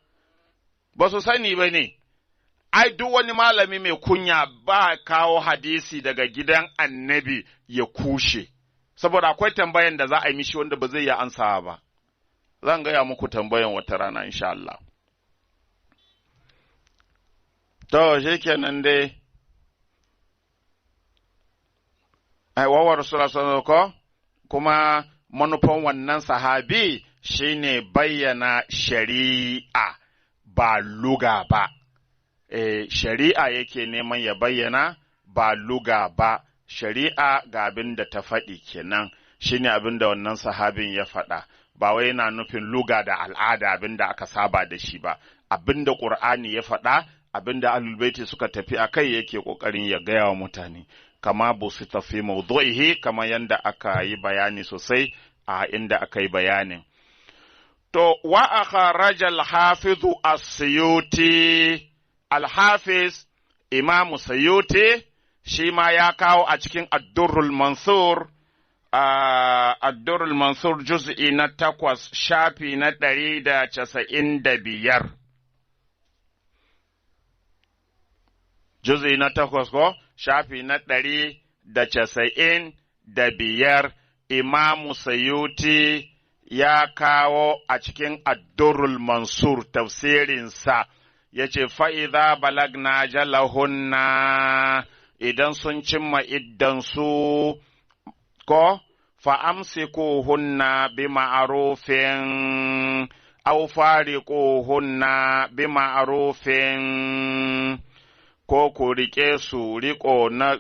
Ba su sani ba ne, ai duk wani malami mai kunya ba kawo hadisi daga gidan annabi ya kushe, saboda akwai tambayan da za a yi mishi wanda ba zai iya ansawa ba. Zan gaya muku tambayan wata rana insha Allah. To, shi kenan dai, wawar Rasulullah ko? Kuma manufan wannan sahabi shine bayyana shari'a ba luga ba. Shari'a yake neman ya bayyana ba luga ba, shari'a ga abin da ta faɗi kenan, shine abin da wannan sahabin ya faɗa, ba wai yana nufin luga da al'ada abin da aka saba da shi ba, abin da Ƙur'ani ya faɗa, abin da Ahlul Baiti suka tafi a kai yake ƙoƙarin ya gaya wa mutane, kama bu su tafi mawdu'ihi, kama yanda aka yi bayani sosai a inda aka yi bayanin. To, wa akharaja al-hafizu as-Suyuti, al-Hafiz Imam Suyuti, shi ma ya kawo a cikin Ad-Durrul Mansur, Ad-Durrul Mansur juz'i na 8 shafi na 195. Juz'i na 8 ko shafi na 195, Imam Suyuti ya kawo a cikin Ad-Durrul Mansur tafsirinsa, ya ce, fa'iza balagna jalahunna, idan sun cimma iddansu, ko fa'amsikuhunna bi ma'arufin, au fariquhunna bi ma'arufin, ko ku riƙe su riƙo na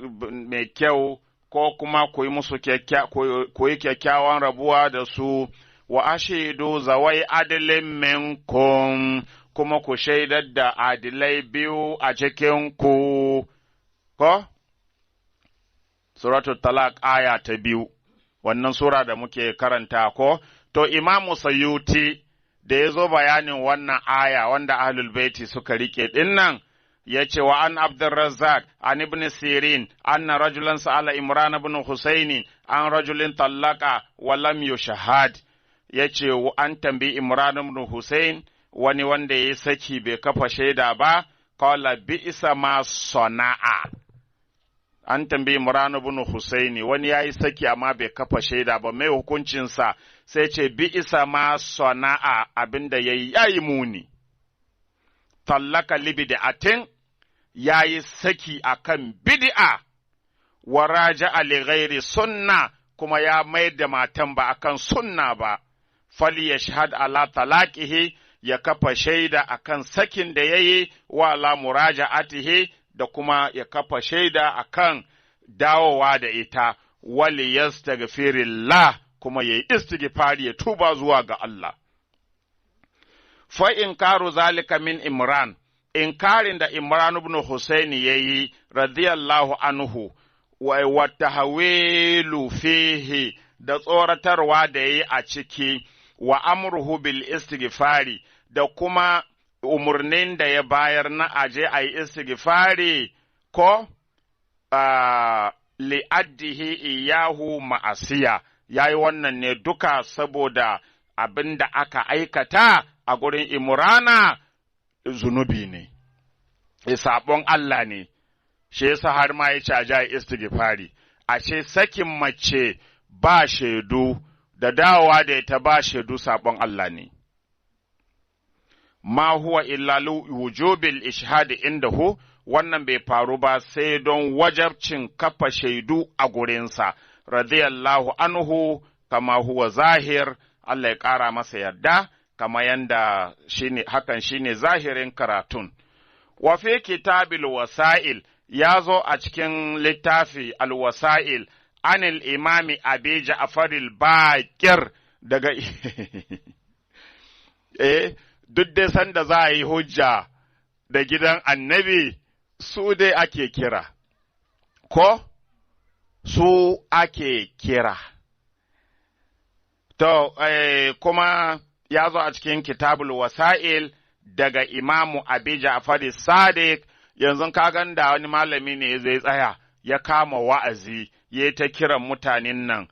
mai kyau, ko kuma ku yi musu kyakkyawan rabuwa da su, wa ashidu zawai adilin minkum, kuma ku shaidar da adilai biyu a cikinku, ko? Suratul Talaq aya ta 2, wannan sura da muke karanta ko? To, Imamu Suyuti da ya zo bayanin wannan aya wanda Ahlul Baiti suka riƙe ɗinnan, ya ce wa an Abdurrazzaq an ibn Sirin, anna rajulan sa'ala Imran ibn Husaini an rajulin tallaka wa lam yushahad, ya ce an tambi Imran ibn Husain, wani wanda ya saki bai kafa shaida ba, qala bi'sa ma sana'a. An tambayi Imran ibn Husaini, wani ya yi saki amma bai kafa shaida ba, mai hukuncinsa, sai ce bi'sa ma sana'a, abinda ya yi muni. Tallaka libid'atin, ya yi saki akan bid'a, wa raja'a li ghairi sunna, kuma ya mai da matan ba akan sunna ba, fali yashhad ala talaqihi, ya kafa shaida akan sakin da yayi, wa ala muraja'atihi, da kuma ya kafa shaida akan dawowa da ita, wali yastaghfirillah, kuma yayi istighfari ya tuba zuwa ga Allah. Fa inkaru zalika min Imran, inkarin da Imran ibn Husaini yayi radiyallahu anhu, wa tahwilu fihi, da tsoratarwa da yayi a ciki, wa amruhu bil istighfari, da kuma umurnin da ya bayar na aje a yi istighfari, ko li'addihi iyahu ma'asiya, ya yi wannan ne duka saboda abin da aka aikata a gurin Imrana zunubi ne, sabon Allah ne, shi yasa har ma ya caja istighfari, ashe sakin mace ba shaidu da dawowa da ita ba shaidu sabon Allah ne. Ma huwa illa wujubil ishhad indahu, wannan bai faru ba sai don wajabcin kafa shaidu a gurinsa, radiyallahu anhu, kama huwa zahir, Allah ya ƙara masa yarda, kama yanda hakan shine zahirin karatun. Wa fi kitabil wasa'il, ya zo a cikin littafi al-wasa'il, anil imami Abi Ja'far al-Baqir, daga duk dai sanda za a yi hujja da gidan annabi, su dai ake kira, ko su ake kira. To, kuma ya zo a cikin kitabul wasa'il daga imamu Abi Ja'far Sadiq, yanzu ka da wani malami ne zai tsaya ya kama wa'azi, ya ta kiran mutanen nan,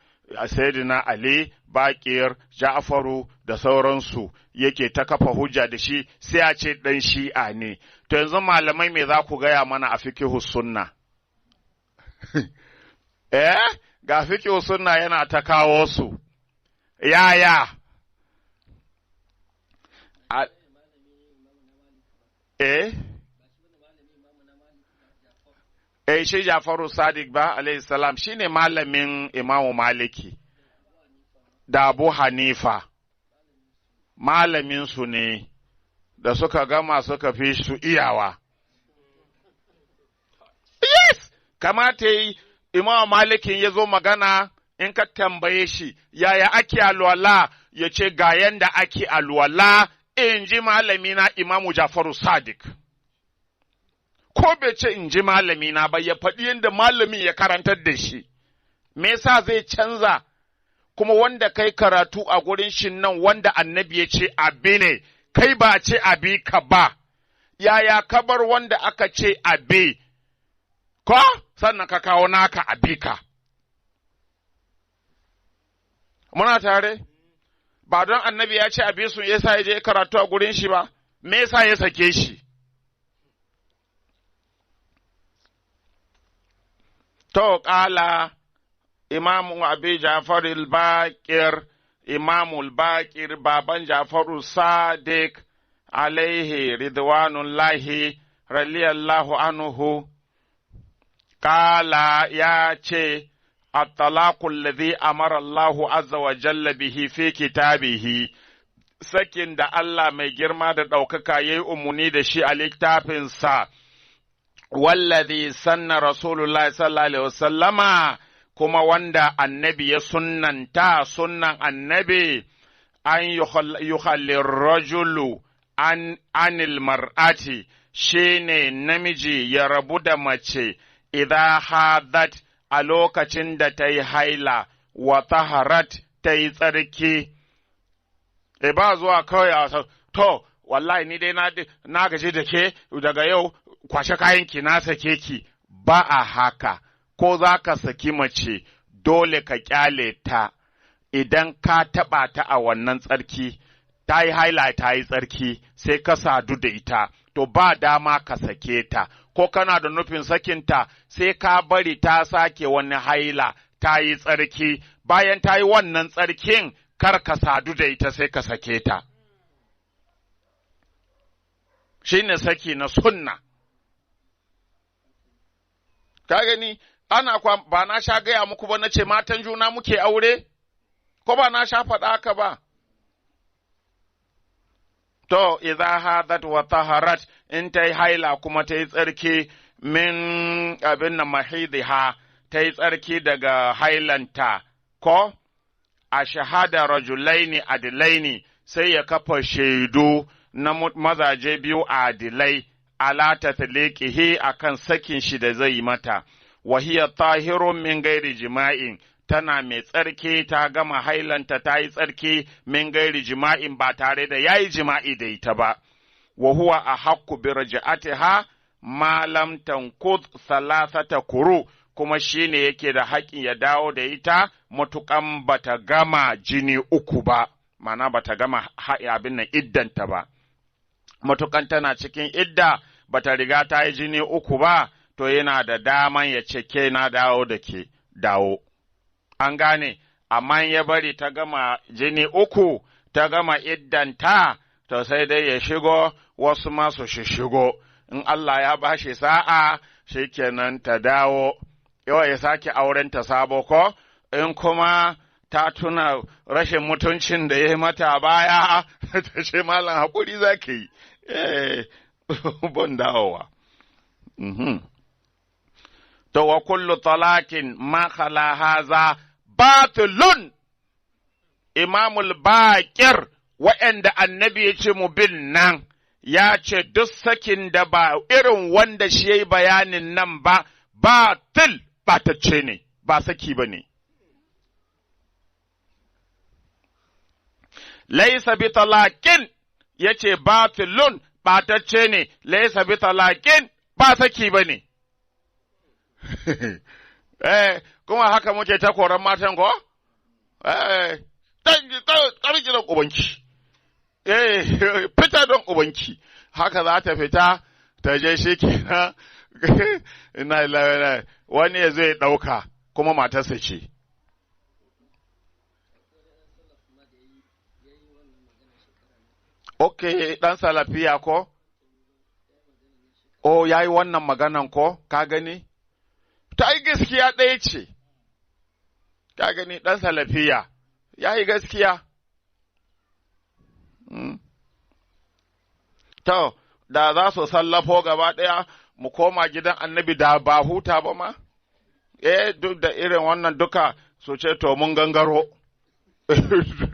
Sayyidina Ali, Baƙir, Ja'faru da sauransu, yake ta kafa hujja da shi, sai a ce ɗan shi'a ne. To yanzu malamai me za ku gaya mana a fikihu sunna? Ga fikihu sunna yana ta kawo su, yaya? Shi Jafaru Sadiq ba, alayhi salam, shi ne malamin Imamu Maliki, da Abu Hanifa, malaminsu ne, da suka gama suka fi su iyawa. Yes! Kamata yi Imam Malikin ya zo magana in ka tambaye shi, yaya ake alwala, ya ce ga yanda ake alwala, in ji malamina Imamu Jafaru Sadiq. Ko bai ce in ji malamina ba, ya faɗi yadda malamin ya karantar da shi, me yasa zai canza? Kuma wanda kai karatu a gurin shi nan wanda annabi ya ce abi ne, kai ba ce abi ka ba, yaya kabar wanda aka ce abi, ko sannan ka kawo naka abi ka. Muna tare? Ba don annabi ya ce abi sun yasa ya je karatu a gurin shi ba, me yasa ya sake shi? To, ƙala Imamu Abi Jafar al-Baqir, Imamu al-Baqir, baban Jafaru Sadiq, alaihi ridwanullahi, radiyallahu anhu, ƙala ya ce, الطلاق الذي أمر الله عز وجل به في كتابه sakin da Allah mai girma da ɗaukaka ya yi umarni da shi a littafinsa, wallazi sanna Rasulullah sallallahu Alaihi wasallama, kuma wanda annabi ya sunnanta sunnan annabi, an yuhalli rajulu anil mar'ati, shi ne namiji ya rabu da mace, idan hadat a lokacin da ta yi haila, wa taharat ta yi tsarki, ba zuwa kawai a to, wallahi ni dai na gaji da ke daga yau kwashe kayanki na sake ki, ba a haka, ko za ka saki mace dole ka kyale ta, idan ka taɓa ta a wannan tsarki, ta yi haila ta yi tsarki, sai ka sadu da ita, to ba dama ka sake ta. Ko kana da nufin sakinta sai ka bari ta sake wani haila ta yi tsarki, bayan ta yi wannan tsarkin kar ka sadu da ita sai ka sake ta. Shi ne saki na sunna. Ka gani, ba na sha gaya muku ba na ce matan juna muke aure? Ko ba na sha faɗa haka ba? To, idza hadat wa taharat, in ta yi haila kuma ta yi tsarki min abin na mahidiha, ta yi tsarki daga hailanta, ko? A shahada rajulaini adilaini, sai ya kafa shaidu na mazaje biyu adilai, ala tatliqihi akan sakin shi da zai mata, wa hiya tahirun min gairi jima'in, tana mai tsarki ta gama hailanta ta yi tsarki min gairi jima'in ba tare da yayi jima'i da ita ba, wa huwa a haƙƙu bi raja'atiha ma lam tanqud salasata kuru, kuma shine yake da haƙƙin ya dawo da ita matuƙan bata gama jini uku ba, ma'ana bata gama abin nan iddanta ba, matuƙan tana cikin idda bata riga ta yi jini uku ba, to yana da daman ya ce ke na dawo da ke dawo. An gane, amma ya bari ta gama jini uku, ta gama iddanta, to sai dai ya shigo, wasu masu shigo, in Allah ya ba shi sa'a, shi kenan ta dawo, yau ya sake auren ta sabo ko, in kuma ta tuna rashin mutuncin da ya yi mata baya, ta ce malam haƙuri za ka yi, ban dawowa. To, wa kullu talakin ma khala haza batilun, Imamul Baƙir, waɗanda annabi ya ce mu bin nan, ya ce duk sakin da ba irin wanda shi ya yi bayanin nan ba, batil batacce ne, ba saki ba ne. Laisa bi talakin, ya ce batilun batacce ne, laisa bi talakin ba saki ba ne. Kuma haka muke ta koran matan ko? Ƙarki don ubanki, fita don ubanki, haka za ta fita, ta je shi kenan, ina wani ya zai ɗauka, kuma matarsa ce. Ok, ɗan salafiya ko? Oh, ya yi wannan maganan ko? Ka gani? Ta yi gaskiya ɗaya ce, ka gani ɗan salafiya, ya yi gaskiya. To, da za su sallafo gaba ɗaya mu koma gidan annabi da ba huta ba ma? duk da irin wannan duka su ce to mun gangaro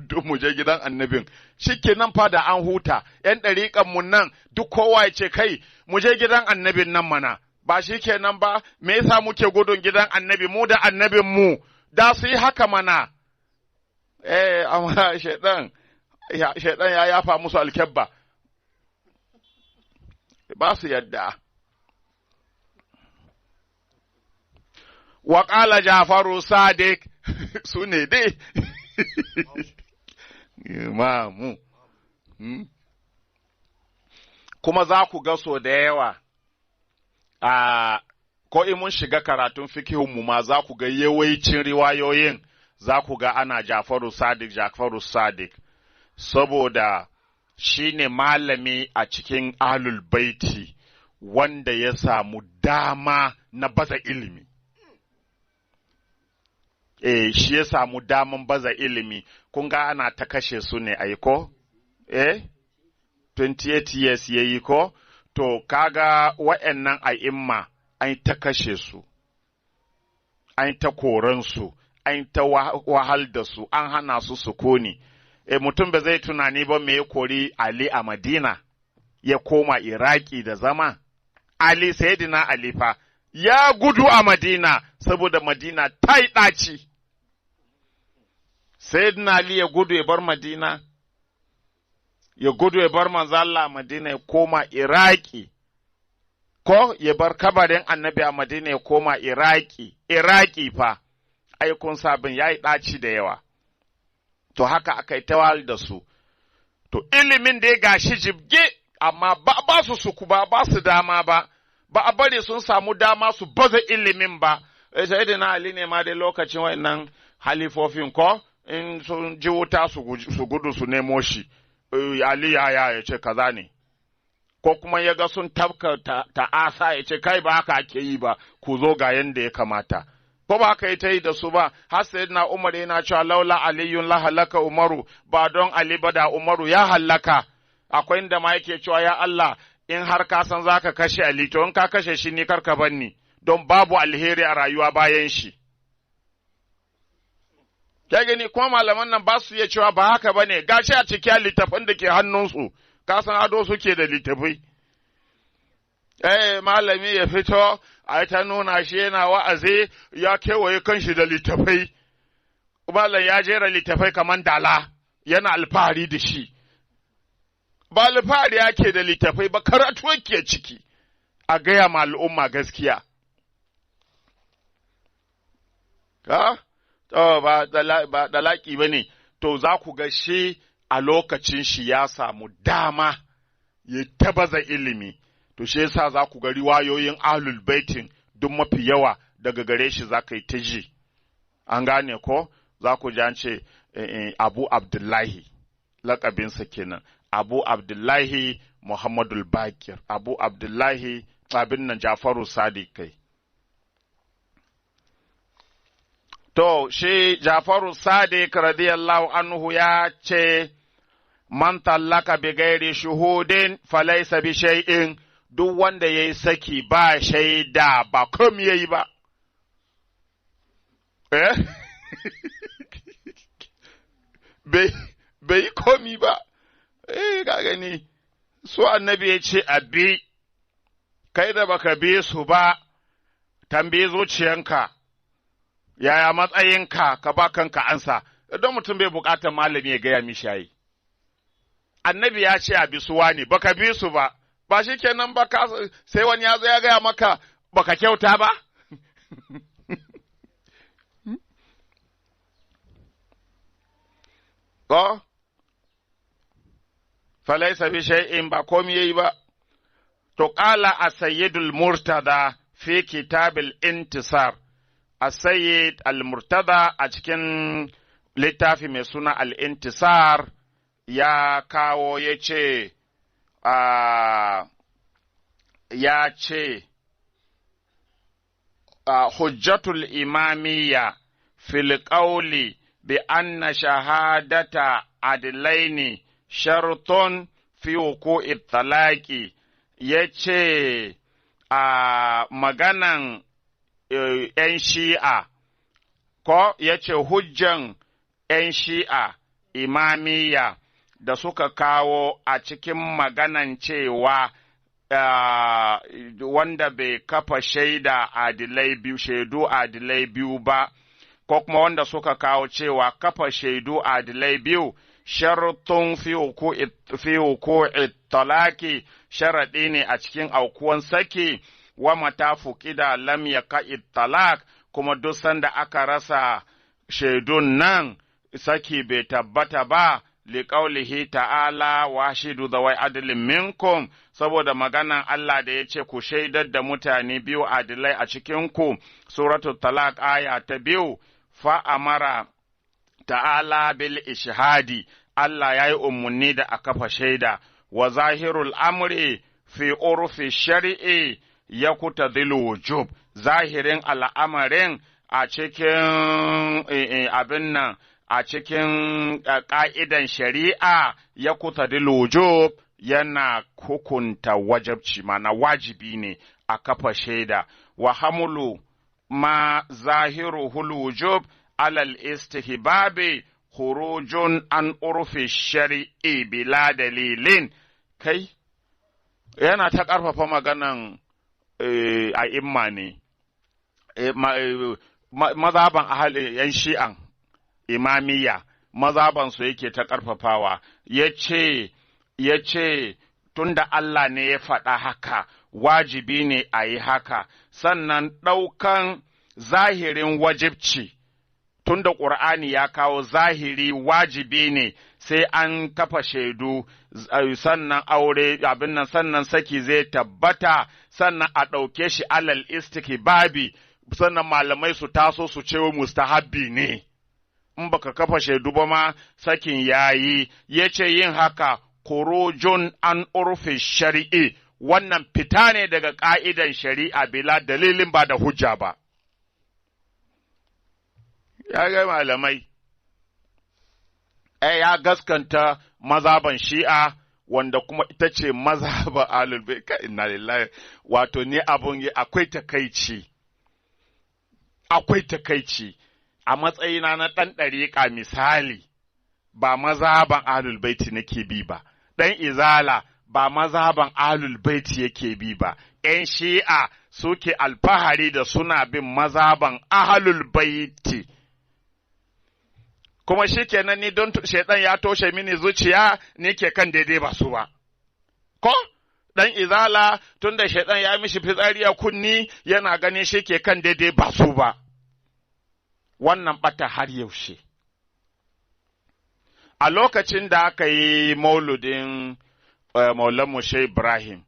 duk mu je gidan annabin shikenan fa da an huta yan ɗariƙan mu nan duk kowa ya ce kai mu je gidan annabin nan mana ba shikenan ba me yasa muke gudun gidan annabi mu da annabin mu da su yi haka mana amma shaidan ya yafa musu alkebba ba su yadda wa qala Jafaru Sadiq su ne dai imamu kuma za ku ga so da yawa ko in mun shiga karatun fikihunmu ma za ku ga yawancin riwayoyin za ku ga ana Jafaru Sadiq saboda shi ne malami a cikin ahlul baiti wanda ya samu dama na baza ilimi. Shi ya samu daman baza ilimi, kun ga ana ta kashe su ne aiko? 28 years ya yi ko? To, kaga wa'yannan a'imma an ta kashe su, an ta koransu, an ta wahal da su, an hana su sukuni. Mutum ba zai tunani ba me ya kori Ali a Madina, ya koma Iraki da zama. Ali, Sayyidina Ali fa, ya gudu a Madina, saboda Madina ta yi ɗaci. Sayyidina Ali ya gudu ya bar Madina, ya gudu ya bar manzo Allah a Madina ya koma Iraki, ko ya bar kabarin annabi a Madina ya koma Iraki fa, ai kun sabin ya yi ɗaci da yawa. To haka aka yi tawal da su, to ilimin da ya gashi jibge, amma ba su suku ba su dama ba a bari sun samu dama su baza ilimin ba. Sayyidina Ali ne ma dai lokacin wa'annan halifofin ko in sun ji wuta su gudu su nemo shi, Ali ya ce kaza ne, ko kuma ya ga sun tabka ta'asa ya ce kai ba haka ake yi ba, ku zo ga yanda ya kamata. Ko ba ka yi ta yi da su ba, har sayyidina Umar yana cewa laula aliyun la halaka Umaru, ba don Ali ba da Umaru ya halaka. Akwai inda ma yake cewa ya Allah in har ka san za ka kashe Ali, to in ka kashe shi ni karka banni, don babu alheri a rayuwa bayan shi. Ya gani kuma malaman nan ba su iya cewa ba haka ba ne, gashi a cikin littafin da ke hannunsu, ka san ado suke da littafai. Malami ya fito, a ta nuna shi yana wa'azi ya kewaye kanshi da littafai, malam ya jera littafai kamar dala, yana alfahari da shi. Ba alfahari yake da littafai ba, karatu yake ciki, a gaya ma al'umma gaskiya. Ba dalaki ba ne, to za ku ga shi a lokacin shi ya samu dama ya tabaza ilimi. To shi yasa za ku ga riwayoyin ahlul baitin duk mafi yawa daga gare shi za ka yi ta ji. An gane ko? Za ku ji an ce Abu Abdullahi, laƙabinsa kenan. Abu Abdullahi Muhammadul Bakir, Abu Abdullahi abin nan Jafaru Sadiq kai. To, shi Jafaru Sadiq radiyallahu anhu ya ce, Man tallaka bi gairi shuhudin falaisa bi shay'in, duk wanda ya yi saki ba shaida ba kom ya yi ba. Bai yi komi ba. Ka gani, su annabi ya ce abi, kai da baka bi su ba, tambayi zuciyanka, yaya matsayinka ka ba kanka ansa, don mutum bai bukatar malami ya gaya mishi yayi. Annabi ya ce abi su wani, baka bi su ba, ba shi kenan ba sai wani ya zo ya gaya maka baka kyauta ba? Ko? Falaisa bi shay'in ba komi yayi ba. To qala as-sayyidul murtada fi kitabil intisar. As-sayyid al-murtada a cikin littafi mai suna al-intisar ya kawo ya ce hujjatul imamiyya fil qawli bi anna shahadata adlaini shartun fi wuqu'i talaqi yace maganan ‘yan shi'a, ko ya ce hujjan ‘yan shi'a imamiyya da suka kawo a cikin maganan cewa wanda bai kafa shaidu adilai biyu ba, ko kuma wanda suka kawo cewa kafa shaidu adilai biyu shartun fi huku'i talaki sharaɗi ne a cikin aukuwan saki wa mata fuqida lam yaqa'i talak, kuma duk sanda aka rasa shaidun nan saki bai tabbata ba, liƙaulihi ta'ala wa shidu zawai adilin minkum, saboda maganan Allah da ya ce ku shaidar da mutane biyu adilai a cikinku, suratul talaq aya ta 2, fa'amara ta'ala bil ishhadi, Allah ya yi umarni da a kafa shaida, wa zahirul amri fi urfi shari'i ya kuta wujub, zahirin al'amarin a cikin abin nan, a cikin ƙa'idan shari'a ya kuta wujub yana hukunta wajabci, mana wajibi ne a kafa shaida, wa hamulu ma zahiruhul wujub alal istihbabi khurujun an urfi shari'i bila dalilin. Kai yana ta ƙarfafa maganan a imma ne, mazaban yan shi'an imamiyya, mazabansu yake ta ƙarfafawa, ya ce tunda Allah ne ya faɗa haka, wajibi ne a yi haka, sannan ɗaukan zahirin wajibci, tunda ƙur'ani ya kawo zahiri wajibi ne sai an kafa shaidu, sannan aure abin nan, sannan saki zai tabbata, sannan a ɗauke shi alal istihbabi, sannan malamai su taso su ce mustahabbi ne. In baka kafa shaidu ba ma sakin yayi, yace yin haka khurujun an urfi shari'i, wannan fita ne daga ƙa'idan shari'a bila dalilin ba da hujja ba. Ya ga malamai, ya gaskanta mazaban shi'a, wanda kuma ita ce mazaban ahlul bait. Inna lillahi, wato ni abun akwai takaici a matsayina na ɗan ɗariƙa misali, ba mazaban ahlul baiti nake bi ba, ɗan izala ba mazaban ahlul baiti yake bi ba, ‘yan shi'a suke alfahari da suna bin mazaban ahlul baiti. Kuma shi kenan ni don shaiɗan ya toshe mini zuciya, ni ke kan daidai ba su ba. Ko? Ɗan izala tun da shaiɗan ya mishi fitsari a kunni yana ganin shi ke kan daidai ba su ba. Wannan ɓata har yaushe. A lokacin da aka yi mauludin Maulan Mushe Ibrahim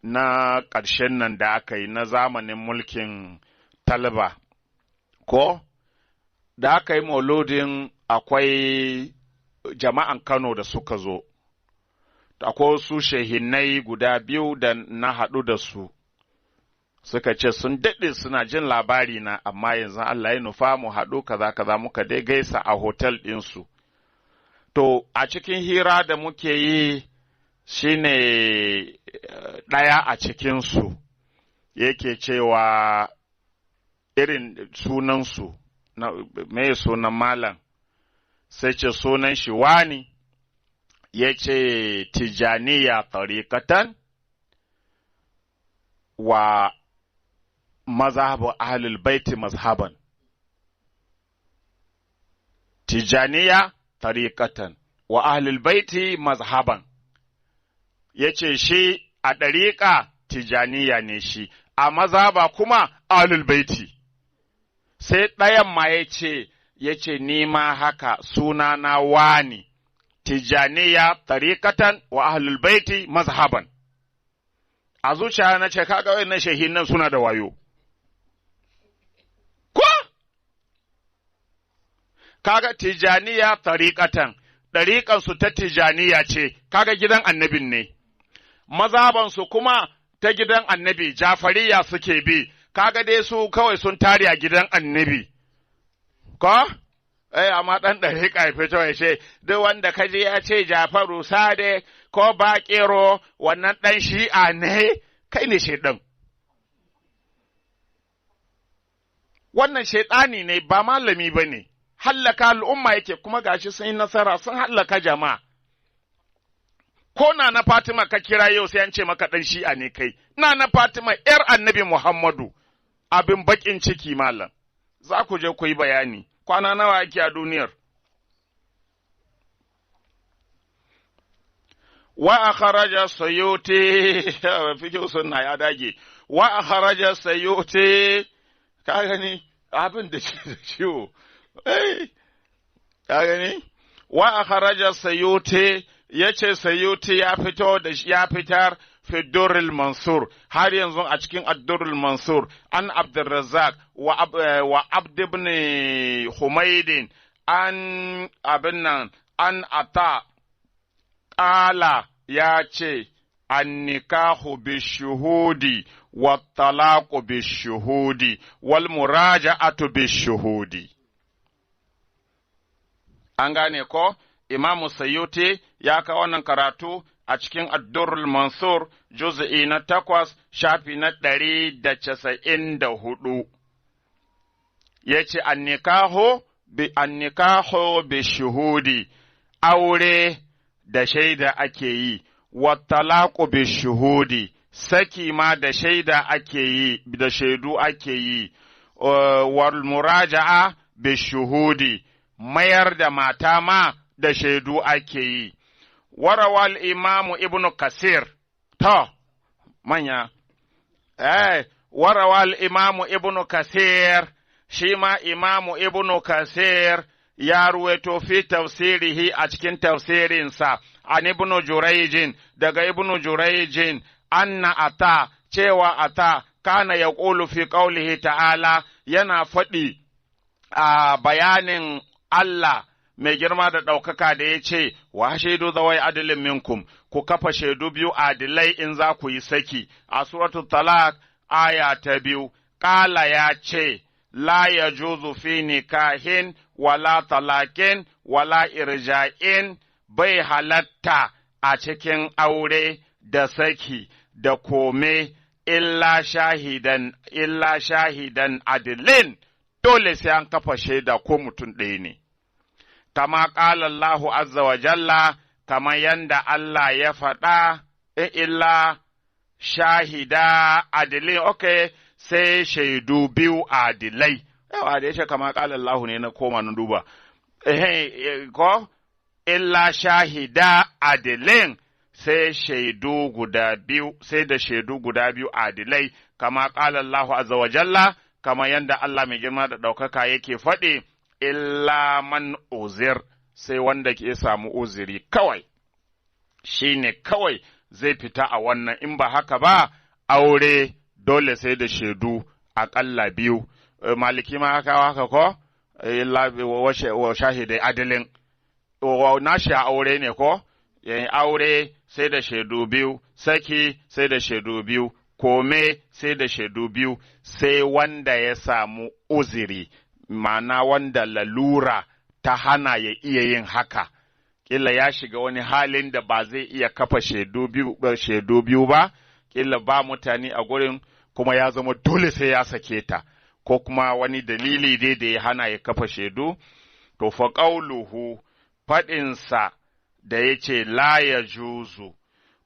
na ƙarshen nan da aka yi na zamanin mulkin Talba, ko? Da aka yi mauludin akwai jama'an Kano da suka zo, akwai su shehinai guda biyu da na haɗu da su, suka ce sun daɗe suna jin labari na, amma yanzu Allah ya nufa mu haɗu kaza muka dai gaisa a hotel ɗinsu. To, a cikin hira da muke yi shine ɗaya a cikinsu yake cewa irin sunansu, me sunan malam, sai ce sunan shi wani, ya ce Tijaniya tariƙatan wa mazhabu ahlul baiti mazhaban. Tijaniya tariƙatan wa ahlul baiti mazhaban. Ya ce shi a ɗariƙa Tijaniya ne shi, a mazhaba kuma ahlul baiti. Sai ɗayan ma ya ce ni ma haka sunana wani, Tijaniya tariƙatan wa ahlul baiti mazhaban. A zuciya na ce kaga wayannan shehinan suna da wayo. Ko? Kaga Tijaniya tariƙatan, ɗariƙansu ta Tijaniya ce, kaga gidan annabin ne. Mazhabansu kuma ta gidan annabi Jafariya suke bi, kaga dai su kawai sun tare a gidan annabi. Ko? Amma ɗan ɗariƙa ya fito ya ce, duk wanda kaji ya ce Jafaru Sade ko Baƙero wannan ɗan shi'a ne, kai ne shaiɗan. wannan shaidani ne ba malami ba ne, hallaka al'umma yake kuma gashi sun yi nasara sun hallaka jama'a. Ko na Fatima ka kira yau sai an ce maka ɗan shi'a ne kai, na Fatima ‘yar annabi Muhammadu, abin baƙin ciki malam, za ku je ku yi bayani, kwana nawa ake a duniyar. Wa a kharaja sayote, fi sunna ya dage, wa a kharaja sayote, ka gani abin da ciwo, ka gani, wa a kharaja sayote, ya ce Sayyuti ya fitar fi Durrul Mansur, har yanzu a cikin Ad-Durrul Mansur, an Abdurrazzaq wa Abd ibn Humaydin, an abin nan, an Ata, ƙala ya ce, an nikahu bi shuhudi, wa talaqu bi shuhudi, wal muraja'atu bi shuhudi. An gane ko? Imamu Sayyuti ya kawo wannan karatu a cikin Ad-Durrul Mansur, juz'i na 8, shafi na 194. Ya ce, Annikahu bi shuhudi, aure da shaida ake yi, wattalaqu bi shuhudi, saki ma da shaida ake yi, da shaidu ake yi, wal muraja'a bi shuhudi, mayar da mata ma da shaidu ake yi. Warawal imamu Ibn Kasir, to, manya, warawal imamu Ibn Kasir, shi ma imamu Ibn Kasir ya ruwaito fi tafsirihi a cikin tafsirinsa, an Ibn Jurayjin, daga Ibn Jurayjin, anna Ata, cewa Ata, kana ya fi qaulihi ta'ala, yana faɗi a bayanin Allah, mai girma da ɗaukaka da ya ce, wa shaidu zawai adilin minkum, ku kafa shaidu biyu adilai in za ku yi saki, a suratul talaq aya ta 2, ƙala ya ce, la ya juzu fi nikahin, wala talakin, wala irja'in, bai halatta a cikin aure da saki da kome, illa shahidan adilin, dole sai an kafa shaida ko mutum ɗaya ne. Kama ƙala Allahu azza wa jalla, kama yanda Allah ya faɗa, illa shahida adilai, okay, sai shaidu biyu adilai. Yawa da ya kama ƙala Allahu ne na koma na duba. Ko? Illa shahida adilin, sai shaidu guda biyu, sai da shaidu guda biyu adilai, kama ƙala Allahu azza wa jalla, kama yanda Allah mai girma da ɗaukaka yake faɗi, illa man uzir, sai wanda ke samu uziri kawai, shi ne kawai zai fita a wannan, in ba haka ba, aure dole sai da shaidu aƙalla biyu. Maliki ma haka ko? Illa wa shahidai adilin, na shi aure ne ko? Aure sai da shaidu biyu, saki sai da shaidu biyu, kome sai da shaidu biyu, sai wanda ya samu uziri. Ma'ana wanda lalura ta hana ya iya yin haka, ƙila ya shiga wani halin da ba zai iya kafa shaidu biyu ba, ƙila ba mutane a gurin kuma ya zama dole sai ya sake ta, ko kuma wani dalili dai da ya hana ya kafa shaidu, to fa ƙauluhu faɗinsa da ya ce la ya juzu,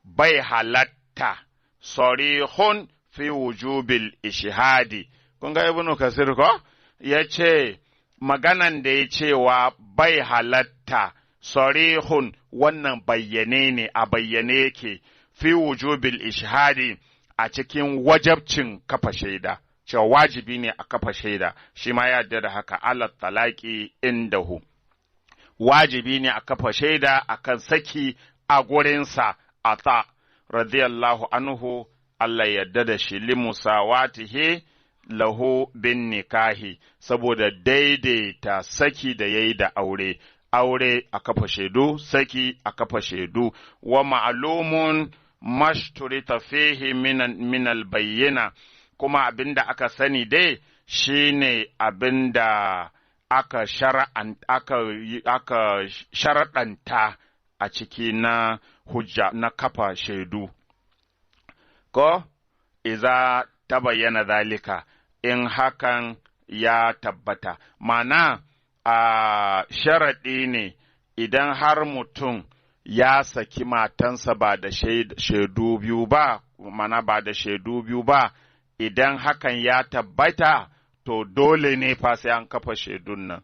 bai halatta, sarihun fi wujubil ishihadi. Kun ga Ibn Kasir ko? Ya ce, maganan da ya cewa bai halatta, sarihun wannan bayyane ne, a bayyane yake, fi wujubil ishhadi, a cikin wajabcin kafa shaida, cewa wajibi ne a kafa shaida, shi ma ya da haka, alat talaki indahu. Wajibi ne a kafa shaida akan saki a gurinsa, Ata, radiyallahu anhu, Allah yadda da shi, limusawatihi lahu bin nikahi, saboda daidaita saki da yayi da aure, aure a kafa shaidu, saki a kafa shaidu, wa ma'lumun mashturita fihi min albayyina, kuma abinda aka sani dai shine abinda aka sharaɗanta a ciki na hujja na kafa shaidu. Ko, iza ta bayyana zalika, in hakan ya tabbata. Mana a sharaɗi ne idan har mutum ya saki matansa ba da shaidu biyu ba, mana ba da shaidu biyu ba, idan hakan ya tabbata, to dole ne fa sai an kafa shaidun nan,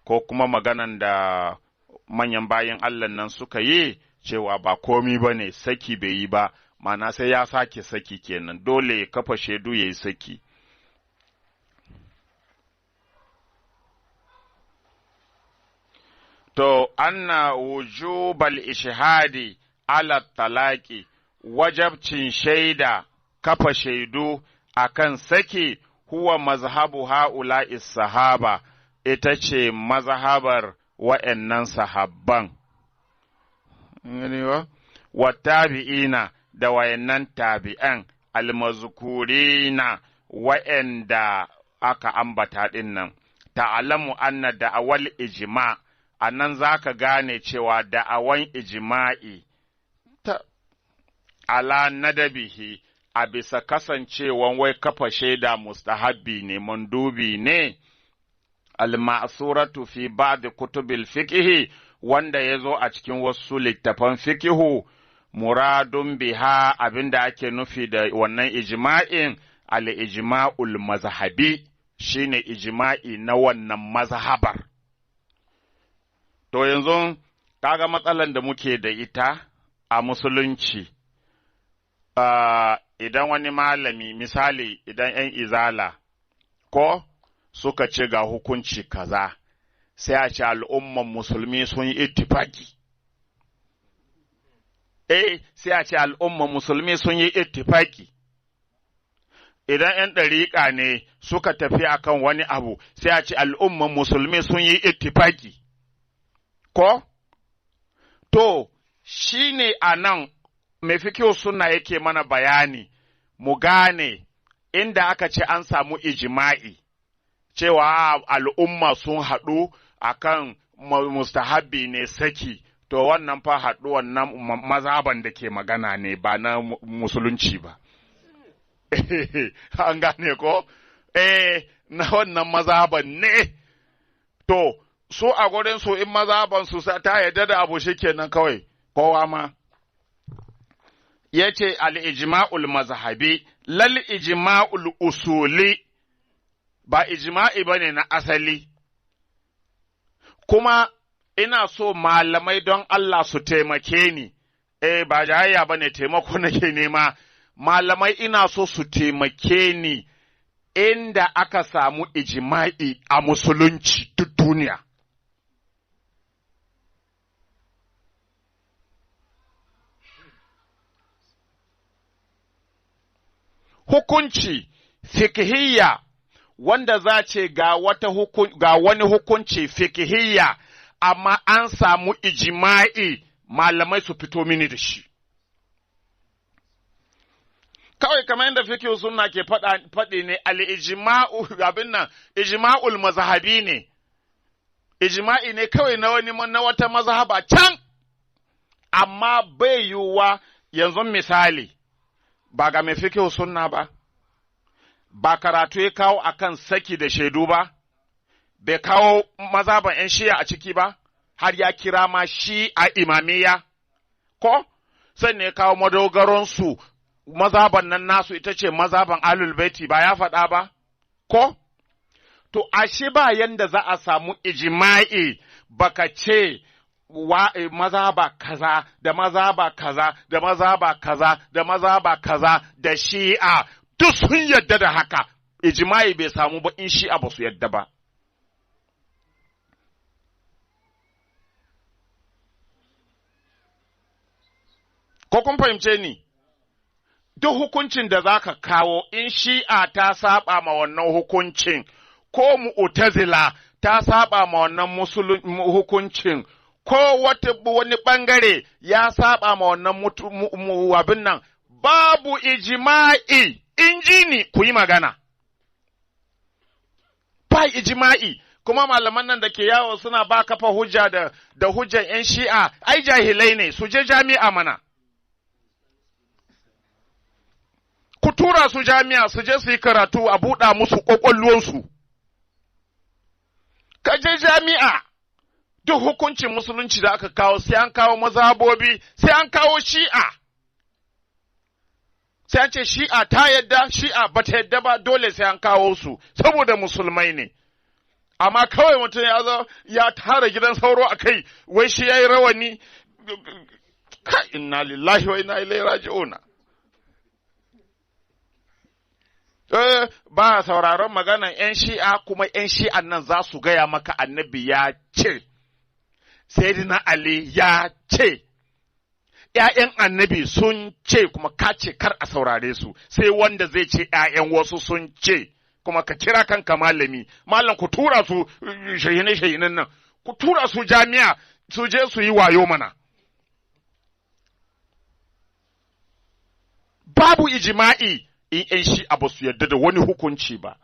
ko kuma maganan da manyan bayan Allah nan suka yi cewa ba komi ba ne, saki bai yi ba, mana sai ya sake saki kenan, dole ya kafa shaidu ya yi saki. To, anna wujubal ishhadi ala talaki, wajabcin shaida, kafa shaidu akan saki, huwa mazhabu ha'ula'i sahaba, ita ce mazhabar wa'yannan sahabban. Wa tabi'ina da wa'yannan tabi'an, almazkurina wa'yanda aka ambata ɗin nan, ta'alamu anna da'awal ijma' a nan za ka gane cewa da'awan ijima'i ala nadabihi a bisa kasancewan wai kafa shaida mustahabbi ne, mandubi ne, al-ma'suratu fi ba'd kutubil fiqhi, wanda ya zo a cikin wasu littafan fiqhu, muradun biha abinda ake nufi da wannan ijma'in al-ijma'ul mazhabi, shine ijma'i na wannan mazhabar. To yanzu kaga matsalan da muke da ita a musulunci, idan wani malami, misali idan ‘yan izala ko suka ce ga hukunci kaza, sai a ce al'umman musulmi sun yi ittifaki. Sai a ce al'umman musulmi sun yi ittifaki. Idan ‘yan ɗariƙa ne suka tafi akan wani abu, sai a ce al'umman musulmi sun yi ittifaki. Ko? To, shi ne a nan mai fikiyo suna yake mana bayani, mu gane inda aka ce an samu ijima'i, cewa al'umma sun haɗu akan mustahabbi ne saki, to wannan fa haɗu wannan mazhaban da ke magana ne ba na musulunci ba. An gane ko? Na wannan mazhaban ne. To, su a gurin su in mazhaban su ta yarda da abu shikenan kawai, kowa ma. Yace al-ijma'ul mazhabi, lal ijma'ul usuli, ba ijma'i bane na asali. Kuma ina so malamai don Allah su taimake ni, ba jayayya bane, taimako nake nema. Malamai ina so su taimake ni inda aka samu ijma'i a musulunci duk duniya. Hukunci fikihiyya wanda za ce ga wani hukunci fikihiyya, amma an samu ijma'i, malamai su fito mini da shi. Kawai kamar yadda fikihu sunna ke faɗi ne, al-ijma'u abin nan, ijma'ul mazhabi ne, ijma'i ne kawai na wata mazhaba can, amma bai yiwuwa yanzu misali, ba ga mai fikihu sunna ba karatu ya kawo akan saki da shaidu ba, bai kawo mazhaban ‘yan shi'a a ciki ba, har ya kira ma shi a imamiya, ko? Sai ne kawo madogaronsu, mazhaban nan nasu ita ce mazhaban ahlul baiti, ba ya faɗa ba, ko? To, ashe ba yanda za a samu ijma'i baka ce mazhaba kaza da mazhaba kaza da mazhaba kaza da mazhaba kaza da shi'a duk sun yadda da haka, ijma'i bai samu ba in shi'a ba su yadda ba. Ko kun fahimce ni? Duk hukuncin da za ka kawo in shi'a ta saba ma wannan hukuncin, ko mu'tazila ta saba ma wannan hukuncin, ko wani ɓangare ya saba ma wannan abin nan, babu ijima'i, in ji ni ku yi magana. Ba ijima'i, kuma malaman nan da ke yawo suna ba kafa hujja da hujjan ‘yan shi'a, ai jahilai ne, su je jami'a mana. Ku tura su jami'a su je su yi karatu a buɗa musu ƙwaƙwalwansu, ka je jami'a, duk hukuncin musulunci da aka kawo sai an kawo mazhabobi, sai an kawo shi'a. Sai an ce shi'a ta yadda, shi'a ba ta yadda ba, dole sai an kawo su, saboda musulmai ne. Amma kawai mutum ya zo ya tara gidan sauro a kai, wai shi ya yi rawani, ka inna lillahi wa inna ilaihi raji'una. Ba sauraron maganan ‘yan shi'a, kuma ‘yan shi'an nan za su gaya maka annabi ya ce, Sayyidina Ali ya ce, ‘ya'yan annabi sun ce, kuma ka ce kar a saurare su, sai wanda zai ce ‘ya'yan wasu sun ce, kuma ka kira kanka malami, malam ku tura su shahine-shahinen nan, ku tura su jami'a, su je su yi wayo mana. Babu ijima'i in ‘yan shi'a ba su yarda da wani hukunci ba.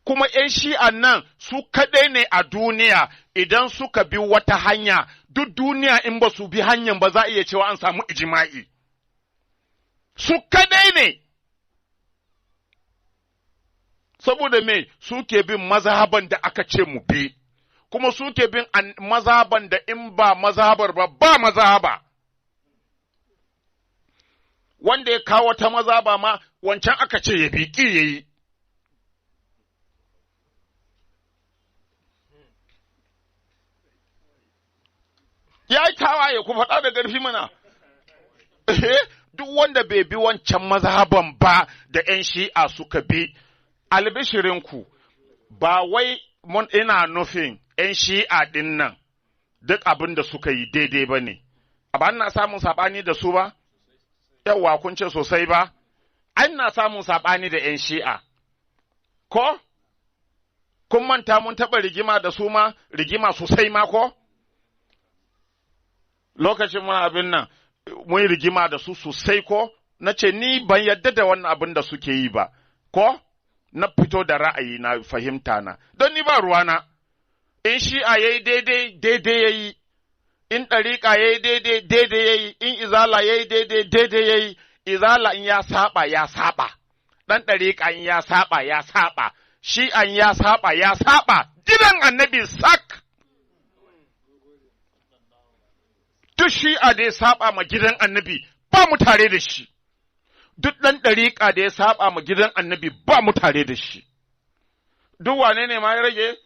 Kuma ‘yan shi'an nan su kaɗai ne a duniya idan suka bi wata hanya, duk duniya in ba su bi hanyar ba za a iya cewa an samu ijima'i. Su kaɗai ne. Saboda me suke bin mazhaban da aka ce mu bi, kuma suke bin mazhaban da in ba mazhabar ba mazhaba. Wanda ya kawo ta mazhaba ma wancan aka ce ya bi ƙi ya yi. Ya yi tawaye ku faɗa da ƙarfi mana. Duk wanda bai bi wancan mazhaban ba da ‘yan shi'a suka bi, albishirinku, ba wai ina nufin ‘yan shi'a ɗin nan duk abin da suka yi daidai ba ne, ba na samun saɓani da su ba, yawwa kun ce sosai ba, an na samun saɓani da ‘yan shi'a, ko? Kun manta mun taɓa rigima da su ma, rigima sosai ma ko? Lokacin muna abin nan, mun yi rigima da su sosai ko? Na ce ni ban yadda da wannan abin da suke yi ba, ko? Na fito da ra'ayi na fahimta na, don ni ba ruwana, in shi'a ya yi daidai, daidai ya yi, in ɗariƙa ya yi daidai, daidai ya yi, in izala ya yi daidai, daidai ya yi, izala in ya saba, ya saba, ɗan ɗariƙa in ya saba, ya saba, shi'an ya saba, ya saba, gidan annabi sak. Duk shi'a da ya saba ma gidan annabi ba mu tare da shi. Duk ɗan ɗariƙa da ya saba ma gidan annabi ba mu tare da shi. Duk wane ne ma ya rage?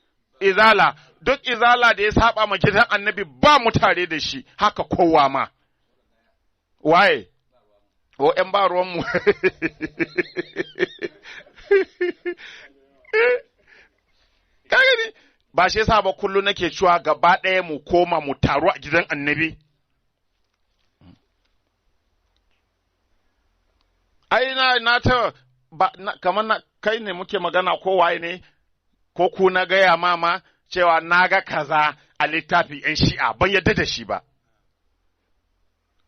Izala. Duk izala da ya saba ma gidan annabi ba mu tare da shi, haka kowa ma. Waye? O ‘yan ba ruwanmu. Kagani, ba shi yasa ba kullum nake cewa gaba ɗaya mu koma mu taru a gidan annabi. Ai na ta kamar kai ne muke magana ko waye ne ko ku na gaya mama cewa na ga kaza a littafi ‘yan shi'a ban yadda da shi ba.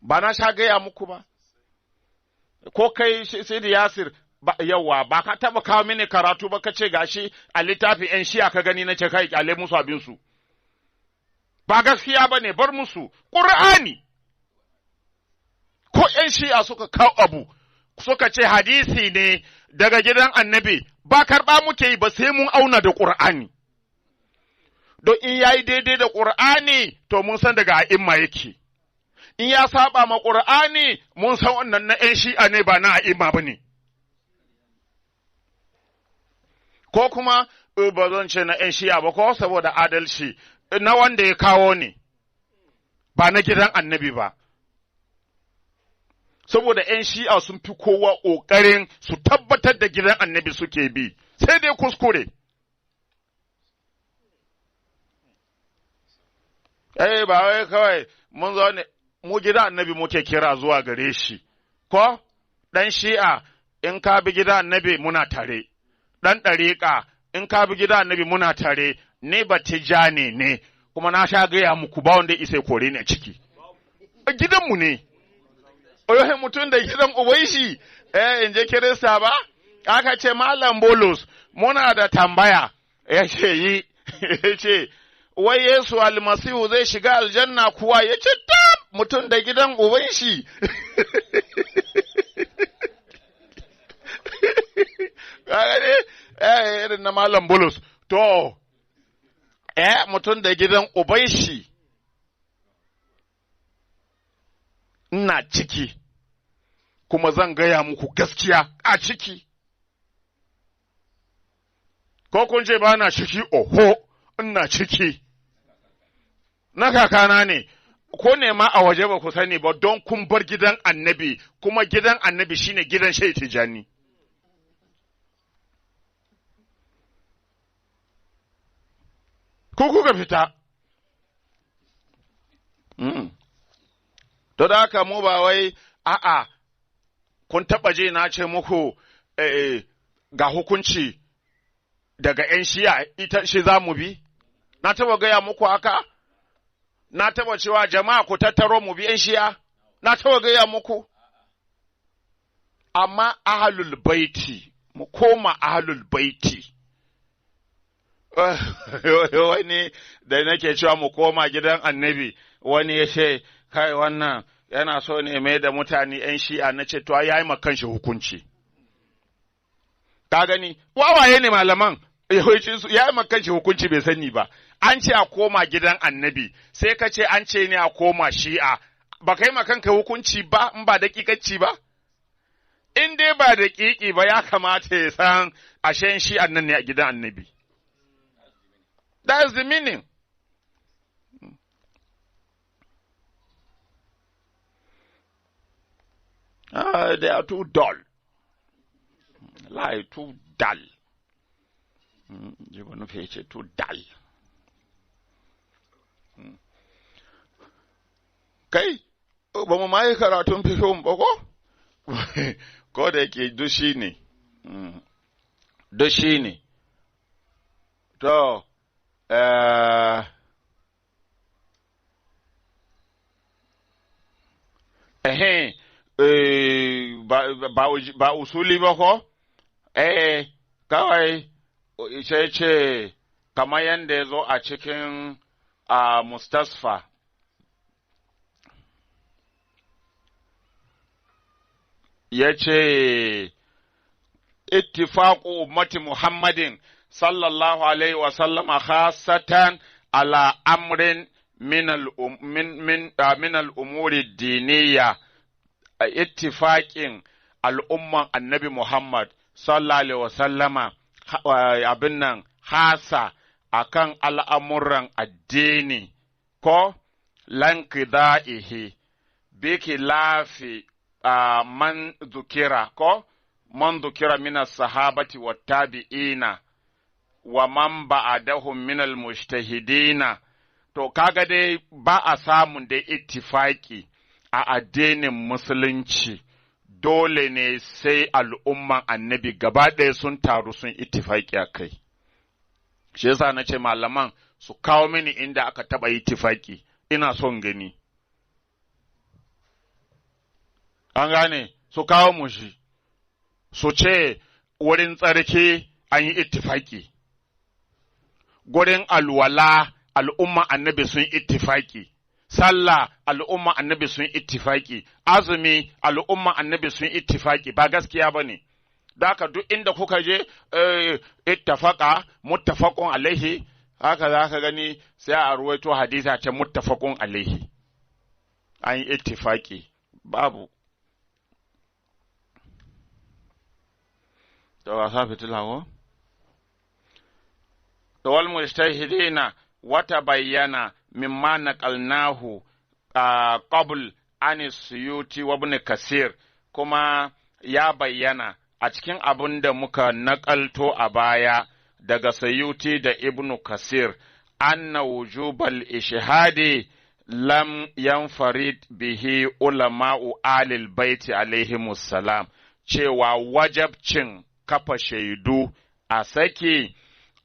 Ba na sha gaya muku ba. Ko kai sai da Yasir yawa ba ka taba kawo mini karatu ba ka ce gashi a littafi ‘yan shi'a ka gani na ce kai kyale musu abinsu. Ba gaskiya ba ne bar musu ƙur'ani. Ko ‘yan shi'a suka kawo abu suka ce hadisi ne daga gidan annabi ba karɓa muke yi ba sai mun auna da ƙur'ani. Don in ya yi daidai da ƙur'ani to mun san daga a'imma yake. In ya saba ma ƙur'ani mun san wannan na ‘yan shi'a ne ba na a'imma ba ne. Ko kuma ba zan ce na ‘yan shi'a ba ko saboda adalci na wanda ya kawo ne ba na gidan annabi ba. Saboda ‘yan shi'a sun fi kowa ƙoƙarin su tabbatar da gidan annabi suke bi, sai dai kuskure. Ba wai kawai mun zo ne, mu gidan annabi muke kira zuwa gare shi, ko? Ɗan shi'a in ka bi gidan annabi muna tare, ɗan ɗariƙa in ka bi gidan annabi muna tare, ni ba tijani ne, kuma na sha gaya muku ba wanda isai kore ne a ciki. Gidanmu ne. Oyohe mutum da gidan ubai shi, in je Kirista ba, aka ce Malam Bolus, muna da tambaya, ya ce yi, ya ce, wai Yesu almasihu zai shiga aljanna kuwa, ya ce, tab, mutum da gidan ubai shi. Irin na Malam Bolus, To, mutum da gidan uban shi, ina ciki, kuma zan gaya muku gaskiya a ciki. Ko kun ce ba na ciki, oho, ina ciki. Na kakana ne, ko ne ma a waje ba ku sani ba don kun bar gidan annabi, kuma gidan annabi shine gidan Shehu Tijjani. Ku kuka fita. To da haka mu ba wai, a'a, kun taɓa je na ce muku ga hukunci daga ‘yan shiya ita shi za mu bi? Na taɓa gaya muku haka? Na taɓa cewa jama'a ku tattaro mu bi ‘yan shiya? Na taɓa gaya muku? Amma ahalul baiti, mu koma ahalul baiti. Wani da nake cewa mu koma gidan annabi, wani ya ce, kai wannan yana so ne mai da mutane ‘yan shi'a, na ce, to ya yi kanshi hukunci. Ka gani, wawaye ne malaman, ya yi kanshi hukunci bai sani ba. An ce a koma gidan annabi, sai ka ce an ce ne a koma shi'a, ba kai kanka hukunci ba, in ba daƙiƙanci ba? In dai ba daƙiƙi ba, ya kamata ya san ashen shi'an nan ne a gidan annabi. That's the meaning. They are too dull. Lie, too dull. You want to face it, too dull. Kai, ba mu ma yi karatun fihim ba ko? Ko da yake dushi ne. Dushi ne. To, ba usuli ba ko? Kawai ce kamar yadda ya zo a cikin Mustasfa. Ya ce, ittifaƙu ummati Muhammadin sallallahu alaihi wa sallama khasatan ala amrin min al-umuri diniya, ittifaqin al'umman annabi Muhammad sallallahu alaihi wa sallama abin nan hasa akan al'amuran addini ko lankida'ihi biki lafi man zukira ko man zukira min as-sahabati wat-tabi'ina wa man ba'adahum min al-mujtahidina. To kaga dai ba a samun dai ittifaki a addinin musulunci, dole ne sai al'umman annabi gaba ɗaya sun taru sun ittifaki a kai. Shi yasa na ce malaman su kawo mini inda aka taɓa ittifaki, ina son gani. An gane, su kawo mu shi, su ce wurin tsarki an yi ittifaki. Gurin alwala al'umma annabi sun ittifaki, sallah al'umma annabi sun ittifaki, azumi al'umma annabi sun ittifaki, ba gaskiya ba ne. Daka duk inda kuka je ittafaka muttafaqun alaihi, haka za ka gani sai a ruwaito hadisa ce muttafaqun alaihi, an yi ittifaki, babu. Da wasa fitila ko? wal mujtahidina wata bayyana mimma naqalnahu qabl an suyuti wa ibn kasir, kuma ya bayyana a cikin abin da muka naƙalto a baya daga Suyuti da Ibn Kasir, anna wujubal ishhadi lam yanfarid bihi ulama'u alil baiti alaihimus salam, cewa wajabcin kafa shaidu a saki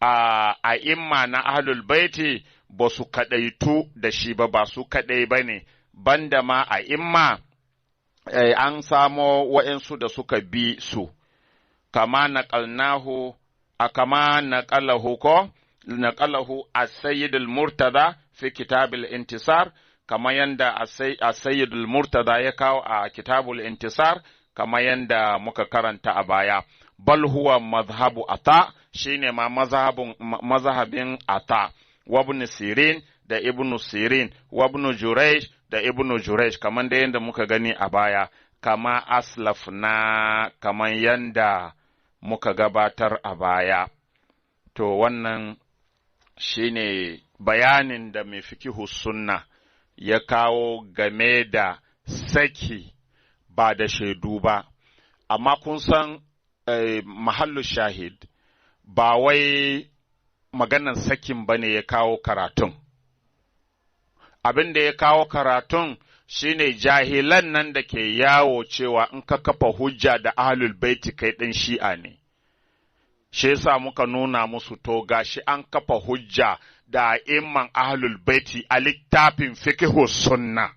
a imma na ahlul baiti ba su kaɗaitu da shi ba su kaɗai ba ne, banda ma a imma an samo wa'insu da suka bi su. Kama naƙalnahu kama naƙalahu as-sayyid al-murtada fi kitab al-intisar, kama yanda as-sayyid al-murtada ya kawo a kitabul intisar, kama yanda muka karanta a baya. bal huwa mazhabu ata shine ma mazhabin ata wa ibn sirin da ibn sirin wa ibn jurayj da ibn jurayj kaman da yanda muka gani a baya kama aslafna kaman yanda muka gabatar a baya. To wannan shine bayanin da mai fikihu sunna ya kawo game da saki ba da shaidu ba, amma kun san mahallu shahid ba wai maganan sakin ba ne ya kawo karatun. Abin da ya kawo karatun shine jahilan nan da ke yawo cewa in ka kafa hujja da ahlul baiti kai ɗin shi'a ne. Shi yasa muka nuna musu to gashi an kafa hujja da imman ahlul baiti a littafin fiqhu sunna.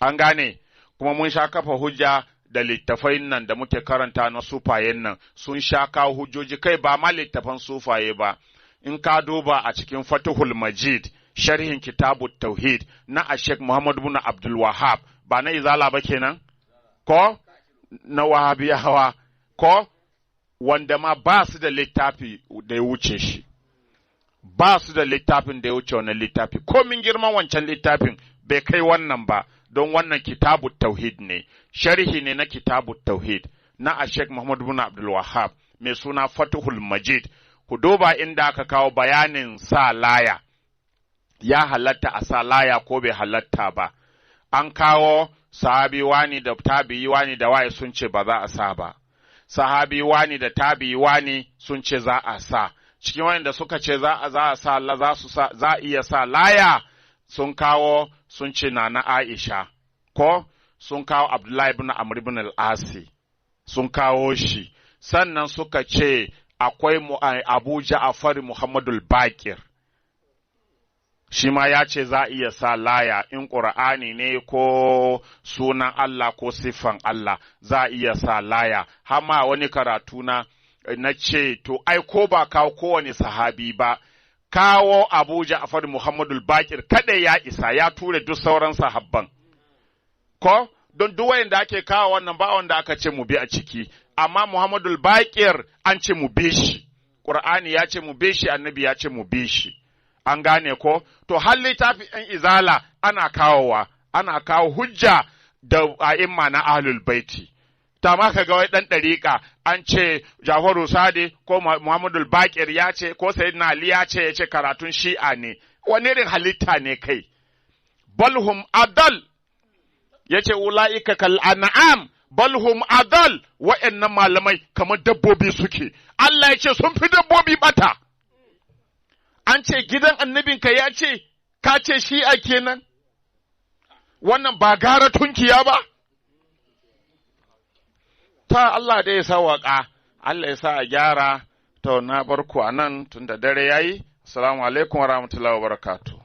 An gane, kuma mun sha kafa hujja da littafai nan da muke karanta na sufayen nan sun sha kawo hujjoji kai ba ma littafan sufaye ba. In ka duba a cikin Fathul Majid sharhin kitabut tauhid na Sheikh Muhammad ibn Abdul Wahhab ba na izala ba kenan ko na wahabiyawa ko wanda ma ba su da littafi da ya wuce shi, ba su da littafin da ya wuce wannan littafi, ko min girman wancan littafin bai kai wannan ba, don wannan kitabu tauhid ne, sharhi ne na kitabu tauhid na Sheikh Muhammad ibn Abdul Wahhab mai suna Fathul Majid. Ku duba inda aka kawo bayanin sa laya, ya halatta a sa laya ko bai halatta ba, an kawo sahabi wani da tabi'i wani da waye sun ce ba za a sa ba. Sahabi wani da tabi'i wani sun ce za a sa, cikin wanda suka ce za a sa za a iya sa laya sun kawo sun ce na Aisha ko sun kawo Abdullahi ibn Amr ibn al-Asi sun kawo shi, sannan suka ce akwai Abu Ja'far Muhammadul Baqir shi ma ya ce za a iya sa laya in ƙur'ani ne ko sunan Allah ko siffan Allah za a iya sa laya. Hama wani karatu na ce to ai ko ba kawo kowane sahabi ba, kawo Abu Ja'far Muhammadul Baqir kada ya isa, ya ture duk sauran sahabban ko don duk wanda ake kawo wannan ba wanda aka ce mu bi a ciki, amma Muhammadul Baqir an ce mu bi shi, Qur'ani ya ce mu bi shi, annabi ya ce mu bi shi. An gane ko? To, har littafi ‘yan izala ana kawo hujja da a'imma na ahlul baiti. Ta ma ka ga wai ɗan ɗariƙa an ce Jafaru Sade ko Muhammadul Baƙir ya ce ko Sayyidina Ali ya ce karatun shi'a ne. Wani irin halitta ne kai? Balhum adal ya ce ula'ika kal an'am balhum adal, wa'annan malamai kamar dabbobi suke. Allah ya ce sun fi dabbobi bata. An ce gidan annabinka ya ce, ka ce shi'a kenan, wannan ba gara tunkiya ba? Ta Allah da ya sa waƙa, Allah ya sa a gyara, to na barku a nan tun da dare ya yi, assalamu alaikum wa rahmatullahi wa barakatuh.